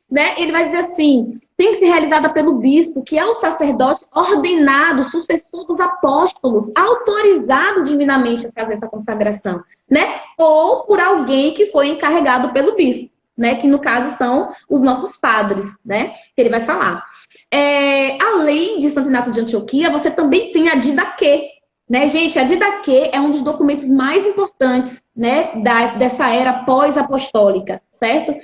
Né? Ele vai dizer assim, tem que ser realizada pelo bispo, que é o sacerdote ordenado, sucessor dos apóstolos, autorizado divinamente a fazer essa consagração, né? Ou por alguém que foi encarregado pelo bispo, né? Que no caso são os nossos padres, né? Que ele vai falar. Além de Santo Inácio de Antioquia, você também tem a Didaquê, né, gente? A Didaquê é um dos documentos mais importantes, né, dessa era pós-apostólica, certo?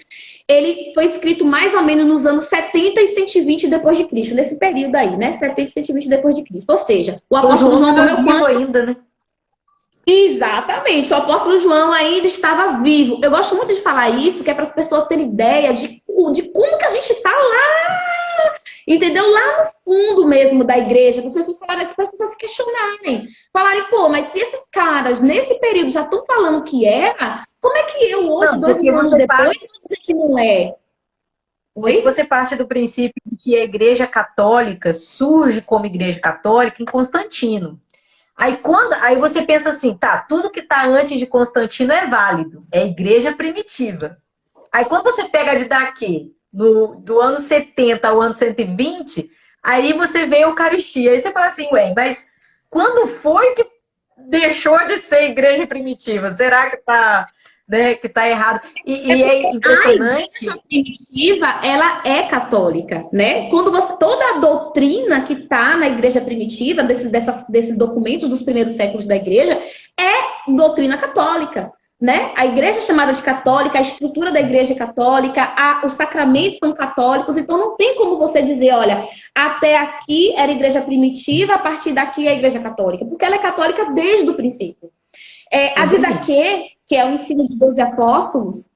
Ele foi escrito mais ou menos nos anos 70 e 120 depois de Cristo, nesse período aí, né? 70 e 120 depois de Cristo. Ou seja, o apóstolo João morreu quando? Ainda, né? Exatamente, o apóstolo João ainda estava vivo. Eu gosto muito de falar isso, que é para as pessoas terem ideia de como que a gente está lá, entendeu? Lá no fundo mesmo da igreja, para as pessoas falarem, para as pessoas se questionarem, falarem, pô, mas se esses caras nesse período já estão falando que era, como é que eu hoje, 2 anos depois, vou dizer que não é? Oi? Você parte do princípio de que a igreja católica surge como igreja católica em Constantino. Aí você pensa assim, tá, tudo que tá antes de Constantino é válido, é igreja primitiva. Aí quando você pega de daqui, do ano 70 ao ano 120, aí você vê a Eucaristia. Aí você fala assim, ué, mas quando foi que deixou de ser igreja primitiva? Será que tá, né, que tá errado? É E porque é a impressionante. igreja primitiva, ela é católica, né? Quando você, toda a doutrina que está na igreja primitiva, desses documentos dos primeiros séculos da igreja, é doutrina católica, né? A igreja é chamada de católica, a estrutura da igreja é católica, os sacramentos são católicos, então não tem como você dizer, olha, até aqui era igreja primitiva, a partir daqui é a igreja católica, porque ela é católica desde o princípio. A Desde o início. Didaquê, que é o ensino dos 12 apóstolos,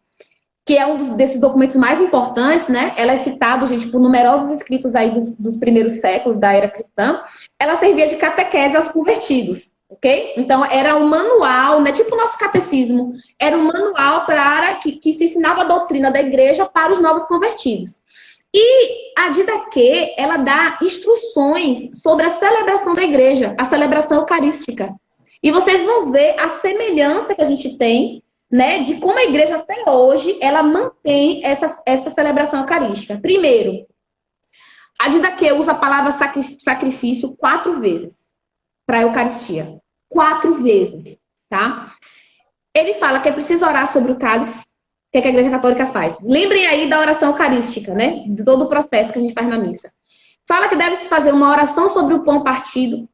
que é um desses documentos mais importantes, né? Ela é citada, gente, por numerosos escritos aí dos primeiros séculos da era cristã. Ela servia de catequese aos convertidos, ok? Então, era um manual, né? Tipo o nosso catecismo. Era um manual para que se ensinava a doutrina da igreja para os novos convertidos. E a Didaquê, ela dá instruções sobre a celebração da igreja, a celebração eucarística. E vocês vão ver a semelhança que a gente tem, né, de como a igreja até hoje ela mantém essa celebração eucarística. Primeiro, a Didaquê usa a palavra sacrifício 4 vezes para a Eucaristia. 4 vezes, tá? Ele fala que é preciso orar sobre o cálice. O que a Igreja Católica faz? Lembrem aí da oração eucarística, né? De todo o processo que a gente faz na missa. Fala que deve-se fazer uma oração sobre o pão partido.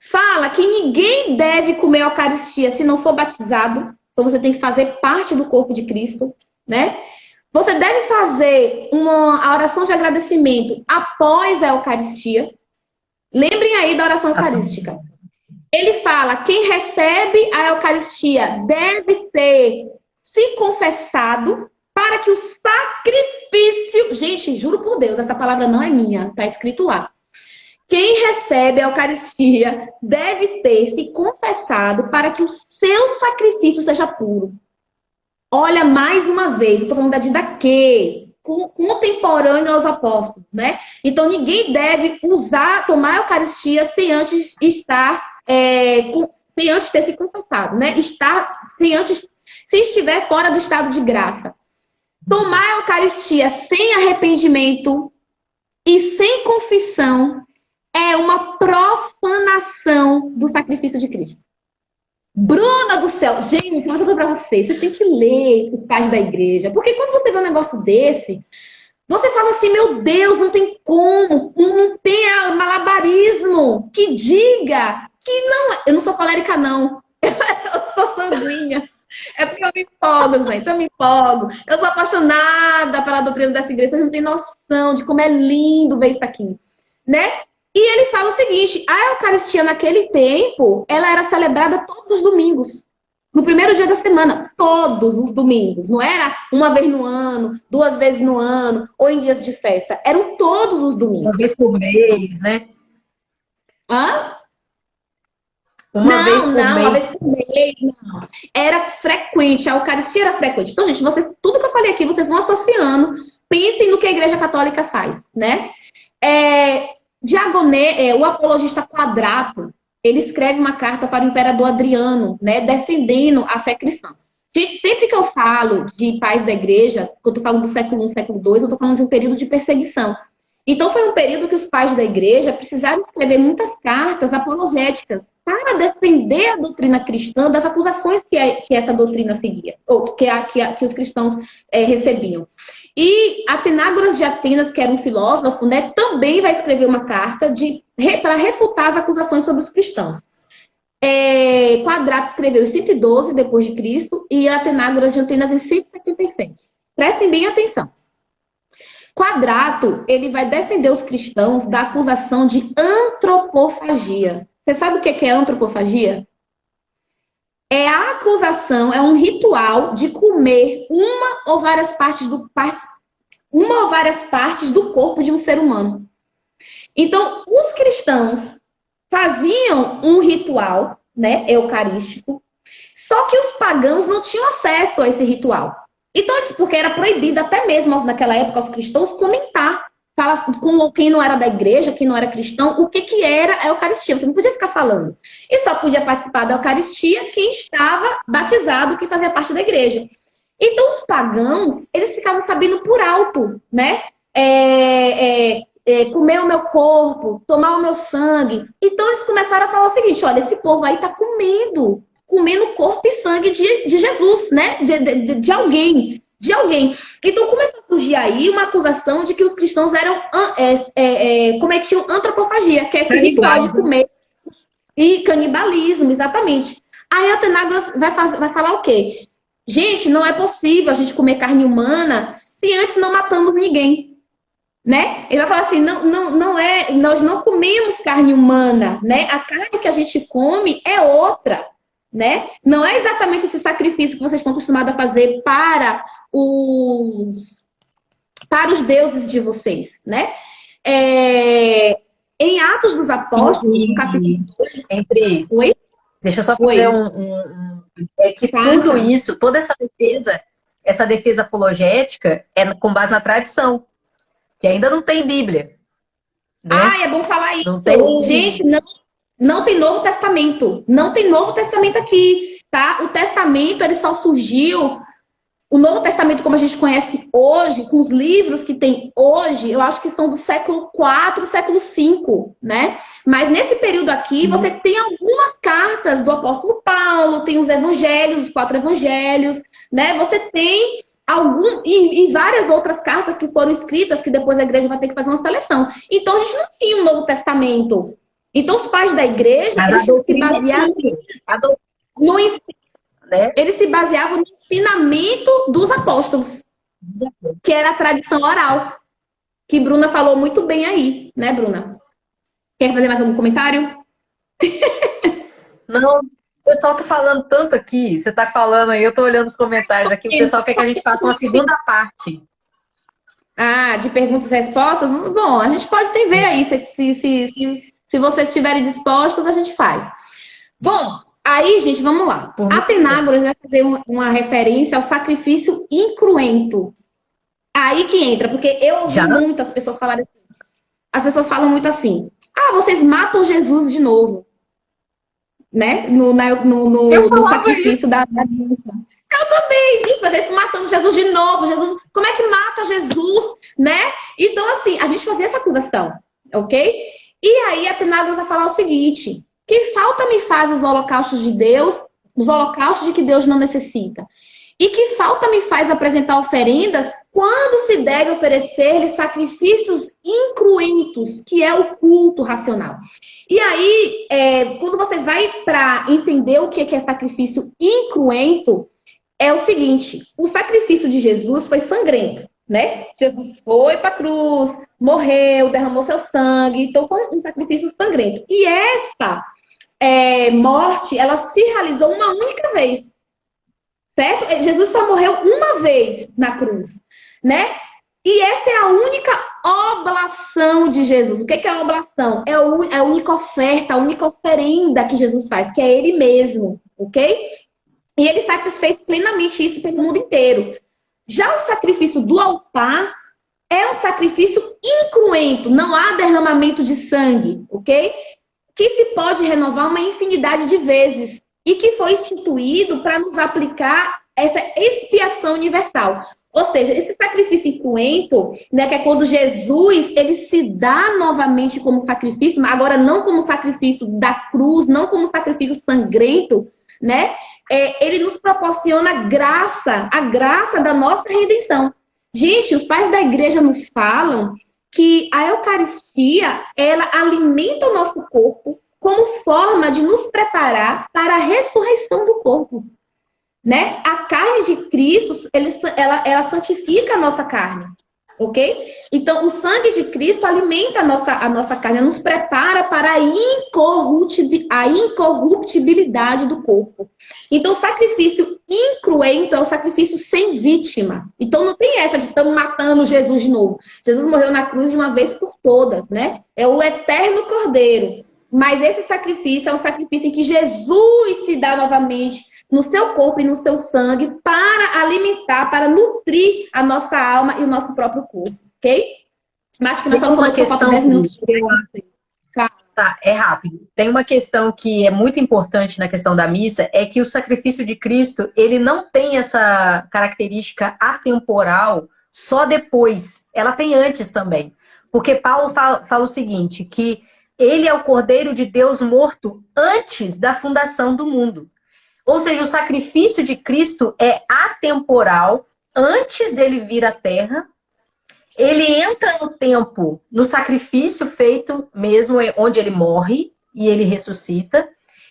Fala que ninguém deve comer a Eucaristia se não for batizado. Então você tem que fazer parte do corpo de Cristo, né? Você deve fazer a oração de agradecimento após a Eucaristia. Lembrem aí da oração eucarística. Ele fala, quem recebe a Eucaristia deve se confessado para que o sacrifício... Gente, juro por Deus, essa palavra não é minha, está escrito lá. Quem recebe a Eucaristia deve ter se confessado para que o seu sacrifício seja puro. Olha, mais uma vez, estou falando da Didaquê, contemporâneo aos apóstolos, né? Então, ninguém deve tomar a Eucaristia sem antes sem antes ter se confessado, né? Se estiver fora do estado de graça. Tomar a Eucaristia sem arrependimento e sem confissão é uma profanação do sacrifício de Cristo. Bruna do céu, gente, mas eu vou pra vocês tem que ler os pais da igreja, porque quando você vê um negócio desse, você fala assim, meu Deus, não tem como, não tem malabarismo que diga que não, eu não sou colérica não, eu sou sanguínea. É porque eu me empolgo, gente, eu me empolgo. Eu sou apaixonada pela doutrina dessa igreja, vocês não têm noção de como é lindo ver isso aqui, né? E ele fala o seguinte, a Eucaristia naquele tempo, ela era celebrada todos os domingos. No primeiro dia da semana, todos os domingos. Não era uma vez no ano, 2 vezes no ano, ou em dias de festa. Eram todos os domingos. Uma vez por mês, né? Hã? Uma vez por mês. Uma vez por mês, não. Era frequente, a Eucaristia era frequente. Então, gente, tudo que eu falei aqui, vocês vão associando. Pensem no que a Igreja Católica faz, né? Diagoné, o apologista Quadrato, ele escreve uma carta para o imperador Adriano, né, defendendo a fé cristã. Gente, sempre que eu falo de pais da igreja, quando eu falo do século I, século II, eu estou falando de um período de perseguição. Então, foi um período que os pais da igreja precisaram escrever muitas cartas apologéticas para defender a doutrina cristã das acusações que essa doutrina seguia, ou que os cristãos recebiam. E Atenágoras de Atenas, que era um filósofo, né, também vai escrever uma carta para refutar as acusações sobre os cristãos. Quadrato escreveu em 112 depois de Cristo e Atenágoras de Atenas em 177. Prestem bem atenção. Quadrato, ele vai defender os cristãos da acusação de antropofagia. Você sabe o que é antropofagia? É a acusação, é um ritual de comer uma ou várias partes do corpo de um ser humano. Então, os cristãos faziam um ritual, né, eucarístico, só que os pagãos não tinham acesso a esse ritual. Então, porque era proibido até mesmo naquela época aos cristãos comentar fala com quem não era da igreja, quem não era cristão, o que que era a Eucaristia. Você não podia ficar falando. E só podia participar da Eucaristia quem estava batizado, quem fazia parte da igreja. Então, os pagãos, eles ficavam sabendo por alto, né? Comer o meu corpo, tomar o meu sangue. Então, eles começaram a falar o seguinte, olha, esse povo aí tá comendo corpo e sangue de Jesus, né? De alguém. De alguém. Então, começou a surgir aí uma acusação de que os cristãos cometiam antropofagia, que é esse ritual de comer. E canibalismo, exatamente. Aí Atenágoras vai falar o quê? Gente, não é possível a gente comer carne humana se antes não matamos ninguém, né? Ele vai falar assim, nós não comemos carne humana, né? A carne que a gente come é outra, né? Não é exatamente esse sacrifício que vocês estão acostumados a fazer para os deuses de vocês, né? Em Atos dos Apóstolos, no capítulo 2... Oi? Deixa eu só fazer é que tudo isso, toda essa defesa apologética é com base na tradição, que ainda não tem Bíblia. Né? É bom falar isso. Gente, não tem Novo Testamento. Não tem Novo Testamento aqui, tá? O Testamento, ele só surgiu... O Novo Testamento, como a gente conhece hoje, com os livros que tem hoje, eu acho que são do século IV, século V, né? Mas nesse período aqui, você tem algumas cartas do apóstolo Paulo, tem os evangelhos, os 4 evangelhos, né? Você tem e várias outras cartas que foram escritas, que depois a igreja vai ter que fazer uma seleção. Então, a gente não tinha um Novo Testamento. Então, os pais da igreja, eles se baseavam no ensino. Né? Eles se baseavam no ensinamento dos apóstolos, que era a tradição oral, que Bruna falou muito bem aí, né, Bruna? Quer fazer mais algum comentário? Não, o pessoal tá falando tanto aqui, você tá falando aí, eu tô olhando os comentários aqui, o pessoal quer que a gente faça uma segunda parte. De perguntas e respostas? Bom, a gente pode ver aí, se vocês estiverem dispostos, a gente faz. Bom, aí, gente, vamos lá. Atenágoras vai fazer uma referência ao sacrifício incruento. Aí que entra, porque eu ouvi muitas pessoas falarem assim. As pessoas falam muito assim, vocês matam Jesus de novo. Né? No sacrifício da criança. Eu também, gente, mas eles estão matando Jesus de novo. Jesus, como é que mata Jesus, né? Então, assim, a gente fazia essa acusação, ok? E aí, Atenágoras vai falar o seguinte... Que falta me faz os holocaustos de Deus, os holocaustos de que Deus não necessita? E que falta me faz apresentar oferendas quando se deve oferecer-lhe sacrifícios incruentos, que é o culto racional. E aí, quando você vai para entender o que é sacrifício incruento, é o seguinte, o sacrifício de Jesus foi sangrento, né? Jesus foi para a cruz, morreu, derramou seu sangue, então foi um sacrifício sangrento. E essa morte, ela se realizou uma única vez, certo? Jesus só morreu uma vez na cruz, né? E essa é a única oblação de Jesus. O que é a oblação? É a única oferta, a única oferenda que Jesus faz, que é Ele mesmo, ok? E Ele satisfez plenamente isso pelo mundo inteiro. Já o sacrifício do altar é um sacrifício incruento, não há derramamento de sangue, ok? Que se pode renovar uma infinidade de vezes e que foi instituído para nos aplicar essa expiação universal. Ou seja, esse sacrifício incruento, né, que é quando Jesus ele se dá novamente como sacrifício, mas agora não como sacrifício da cruz, não como sacrifício sangrento, né? Ele nos proporciona graça, a graça da nossa redenção. Gente, os pais da igreja nos falam que a Eucaristia, ela alimenta o nosso corpo como forma de nos preparar para a ressurreição do corpo, né? A carne de Cristo, ela santifica a nossa carne, ok? Então, o sangue de Cristo alimenta a nossa carne, nos prepara para a incorruptibilidade do corpo. Então, o sacrifício incruento é o sacrifício sem vítima. Então, não tem essa de estamos matando Jesus de novo. Jesus morreu na cruz de uma vez por todas, né? É o eterno cordeiro. Mas esse sacrifício é um sacrifício em que Jesus se dá novamente no seu corpo e no seu sangue para alimentar, para nutrir a nossa alma e o nosso próprio corpo, ok? Mas acho que nós Tem estamos uma falando que só falta questão 10 minutos. tá, é rápido. Tem uma questão que é muito importante na questão da missa, é que o sacrifício de Cristo, ele não tem essa característica atemporal só depois. Ela tem antes também. Porque Paulo fala o seguinte, que ele é o Cordeiro de Deus morto antes da fundação do mundo. Ou seja, o sacrifício de Cristo é atemporal antes dele vir à Terra. Ele entra no tempo, no sacrifício feito mesmo, onde ele morre e ele ressuscita.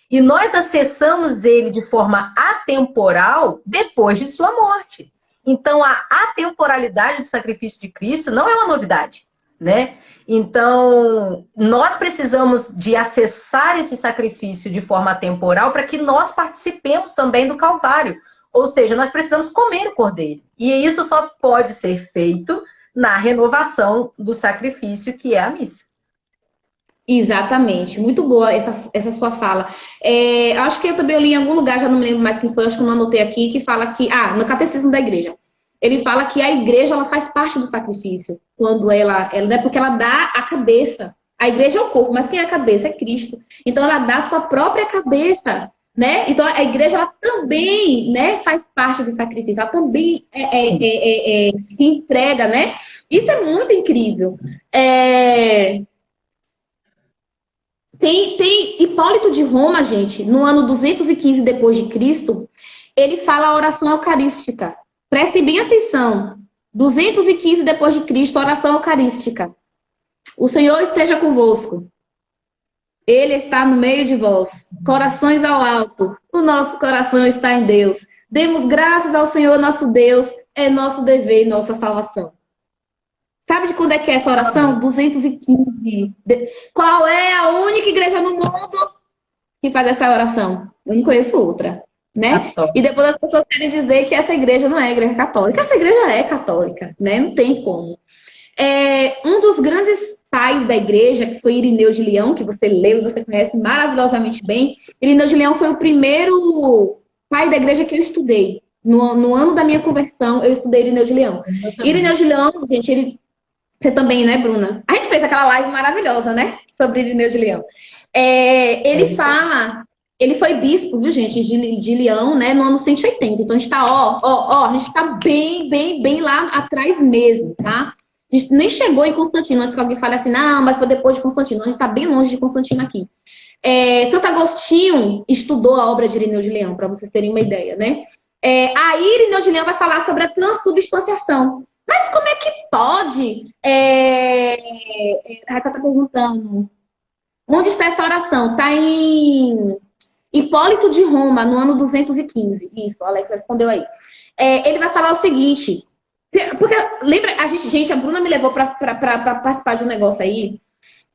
E nós acessamos ele de forma atemporal depois de sua morte. Então, a atemporalidade do sacrifício de Cristo não é uma novidade, né? Então, nós precisamos de acessar esse sacrifício de forma atemporal para que nós participemos também do Calvário. Ou seja, nós precisamos comer o Cordeiro. E isso só pode ser feito na renovação do sacrifício, que é a missa. Exatamente, muito boa essa sua fala. Acho que eu também li em algum lugar, já não me lembro mais quem foi, acho que eu não anotei aqui, que fala que, no Catecismo da Igreja, ele fala que a igreja ela faz parte do sacrifício, quando ela é porque ela dá a cabeça. A igreja é o corpo, mas quem é a cabeça é Cristo. Então ela dá a sua própria cabeça, né? Então a igreja ela também, né, faz parte do sacrifício, ela também se entrega, né? Isso é muito incrível. Tem Hipólito de Roma, gente, no ano 215 depois de Cristo, ele fala a oração eucarística. Prestem bem atenção. 215 depois de Cristo, oração eucarística. O Senhor esteja convosco. Ele está no meio de vós. Corações ao alto. O nosso coração está em Deus. Demos graças ao Senhor nosso Deus. É nosso dever e nossa salvação. Sabe de quando é que é essa oração? 215. Qual é a única igreja no mundo que faz essa oração? Eu não conheço outra, né? E depois as pessoas querem dizer que essa igreja não é igreja católica. Essa igreja é católica, né? Não tem como. Um dos grandes pais da igreja, que foi Irineu de Leão, que você leu e você conhece maravilhosamente bem. Irineu de Leão foi o primeiro pai da igreja que eu estudei. No ano da minha conversão, eu estudei Irineu de Leão. Irineu de Leão, gente, você também, né, Bruna? A gente fez aquela live maravilhosa, né? Sobre Irineu de Leão. Ele fala... Ele foi bispo, viu, gente, de Leão, né, no ano 180. Então, a gente tá, a gente tá bem lá atrás mesmo, tá? A gente nem chegou em Constantino, antes que alguém fale assim, não, mas foi depois de Constantino. A gente tá bem longe de Constantino aqui. Santo Agostinho estudou a obra de Irineu de Leão, para vocês terem uma ideia, né? Aí Irineu de Leão vai falar sobre a transubstanciação. Mas como é que pode? A Raquel tá perguntando. Onde está essa oração? Está em Hipólito de Roma, no ano 215. Isso, o Alex respondeu aí. Ele vai falar o seguinte. Porque, lembra, a Bruna me levou para participar de um negócio aí,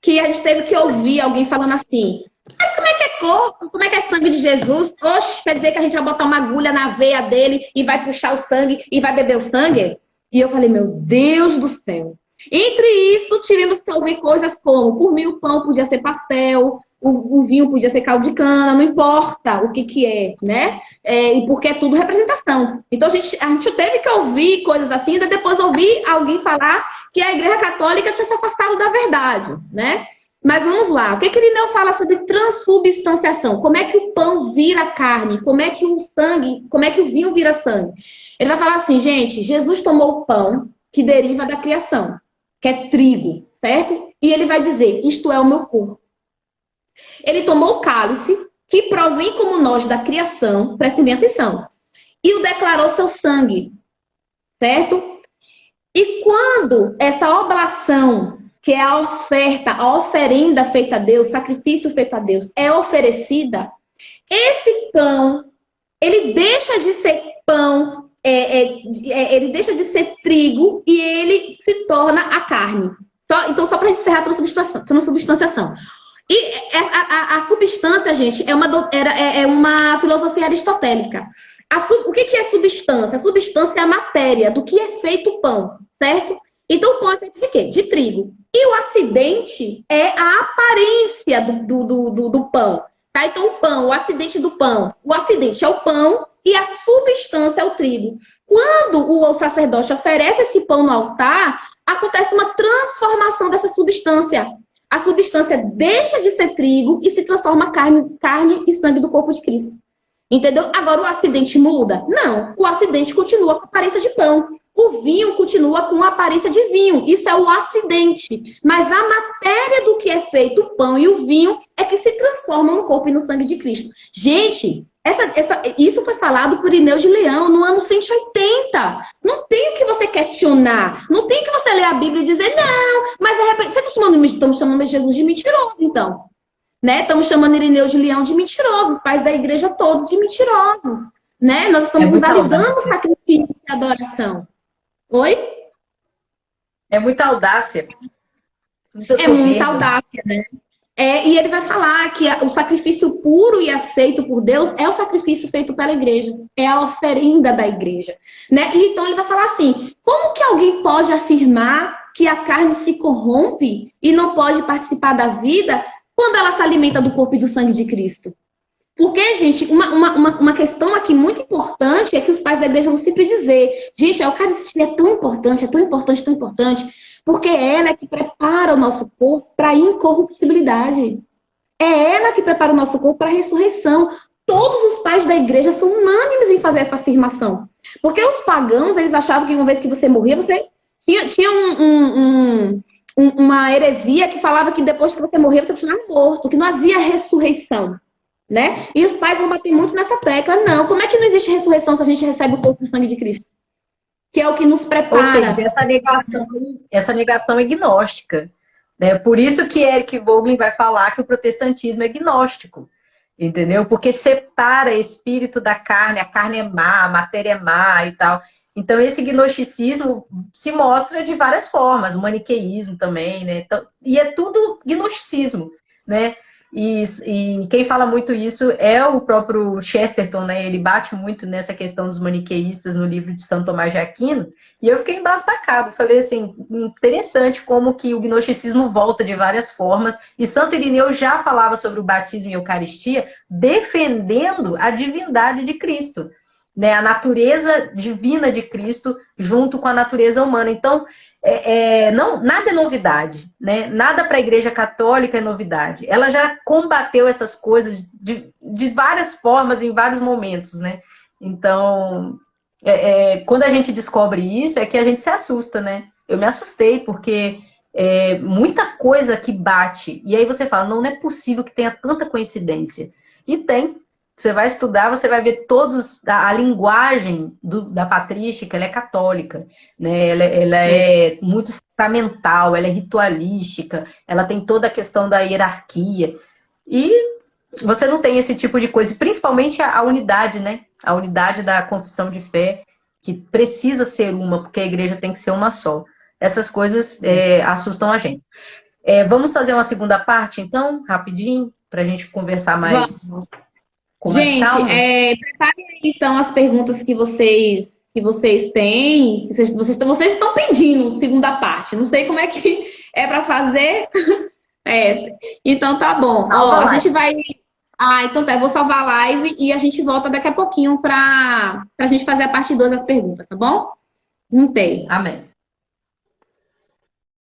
que a gente teve que ouvir alguém falando assim, mas como é que é corpo? Como é que é sangue de Jesus? Oxe, quer dizer que a gente vai botar uma agulha na veia dele e vai puxar o sangue e vai beber o sangue? E eu falei, meu Deus do céu. Entre isso, tivemos que ouvir coisas como, por mim o pão podia ser pastel, o vinho podia ser caldo de cana, não importa o que é, né? E porque é tudo representação. Então a gente teve que ouvir coisas assim, e depois ouvir alguém falar que a Igreja Católica tinha se afastado da verdade, né? Mas vamos lá, o que Irineu fala sobre transubstanciação? Como é que o pão vira carne? Como é que o sangue, como é que o vinho vira sangue? Ele vai falar assim, gente, Jesus tomou o pão que deriva da criação, que é trigo, certo? E ele vai dizer, isto é o meu corpo. Ele tomou o cálice, que provém como nós da criação, prestem bem atenção, e o declarou seu sangue, certo? E quando essa oblação, que é a oferta, a oferenda feita a Deus, sacrifício feito a Deus, é oferecida, esse pão, ele deixa de ser pão, ele deixa de ser trigo e ele se torna a carne. Então, só para a gente encerrar a transubstanciação. E a substância, gente, é uma filosofia aristotélica. O que é substância? A substância é a matéria do que é feito o pão, certo? Então, o pão é feito de quê? De trigo. E o acidente é a aparência do pão. Tá? Então, o acidente do pão. O acidente é o pão e a substância é o trigo. Quando o sacerdote oferece esse pão no altar, acontece uma transformação dessa substância. A substância deixa de ser trigo e se transforma carne e sangue do corpo de Cristo. Entendeu? Agora o acidente muda? Não. O acidente continua com a aparência de pão. O vinho continua com a aparência de vinho. Isso é o acidente. Mas a matéria do que é feito o pão e o vinho é que se transforma no corpo e no sangue de Cristo. Gente, isso foi falado por Irineu de Leão no ano 180. Não tem o que você questionar. Não tem que você ler a Bíblia e dizer, não, mas de repente, você estamos chamando Jesus de mentiroso, então. Né? Estamos chamando Irineu de Leão de mentiroso, os pais da igreja todos de mentirosos. Né? Nós estamos invalidando o sacrifício e a adoração. Oi? É muita audácia. Muita audácia, né? E ele vai falar que o sacrifício puro e aceito por Deus é o sacrifício feito pela igreja. É a oferenda da igreja. Né? E então ele vai falar assim, como que alguém pode afirmar que a carne se corrompe e não pode participar da vida quando ela se alimenta do corpo e do sangue de Cristo? Porque, gente, uma questão aqui muito importante é que os pais da igreja vão sempre dizer, gente, a Eucaristia é tão importante, tão importante, porque é ela que prepara o nosso corpo para a incorruptibilidade. É ela que prepara o nosso corpo para a ressurreição. Todos os pais da igreja são unânimes em fazer essa afirmação. Porque os pagãos, eles achavam que uma vez que você morria, você tinha uma heresia que falava que depois que você morria, você continuava morto, que não havia ressurreição. Né? E os pais vão bater muito nessa tecla. Não, como é que não existe ressurreição se a gente recebe o corpo e o sangue de Cristo? Que é o que nos prepara. Ou seja, essa negação é gnóstica. Né? Por isso que Eric Voegelin vai falar que o protestantismo é gnóstico. Entendeu? Porque separa espírito da carne, a carne é má, a matéria é má e tal. Então, esse gnosticismo se mostra de várias formas, o maniqueísmo também, né? Então, e é tudo gnosticismo, né? E quem fala muito isso é o próprio Chesterton, né? Ele bate muito nessa questão dos maniqueístas no livro de Santo Tomás de Aquino, e eu fiquei embasbacado. Falei assim, interessante como que o gnosticismo volta de várias formas, e Santo Irineu já falava sobre o batismo e a Eucaristia, defendendo a divindade de Cristo, né? A natureza divina de Cristo junto com a natureza humana. Então, nada é novidade, né? Nada para a Igreja Católica é novidade. Ela já combateu essas coisas de várias formas, em vários momentos, né? Então, quando a gente descobre isso, é que a gente se assusta, né? Eu me assustei, porque muita coisa que bate. E aí você fala, não é possível que tenha tanta coincidência. E tem. Você vai estudar, você vai ver todos, a linguagem da patrística, ela é católica, né? Ela é muito sacramental, ela é ritualística, ela tem toda a questão da hierarquia. E você não tem esse tipo de coisa, e principalmente a unidade, né? A unidade da confissão de fé, que precisa ser uma, porque a igreja tem que ser uma só. Essas coisas assustam a gente. Vamos fazer uma segunda parte, então, rapidinho, para a gente conversar mais. Vamos. Gente, preparem aí, então, as perguntas que vocês têm. Vocês estão pedindo segunda parte. Não sei como é que é para fazer. Então tá bom. A gente vai. Então tá, eu vou salvar a live e a gente volta daqui a pouquinho para a gente fazer a parte 2 das perguntas, tá bom? Juntei. Amém.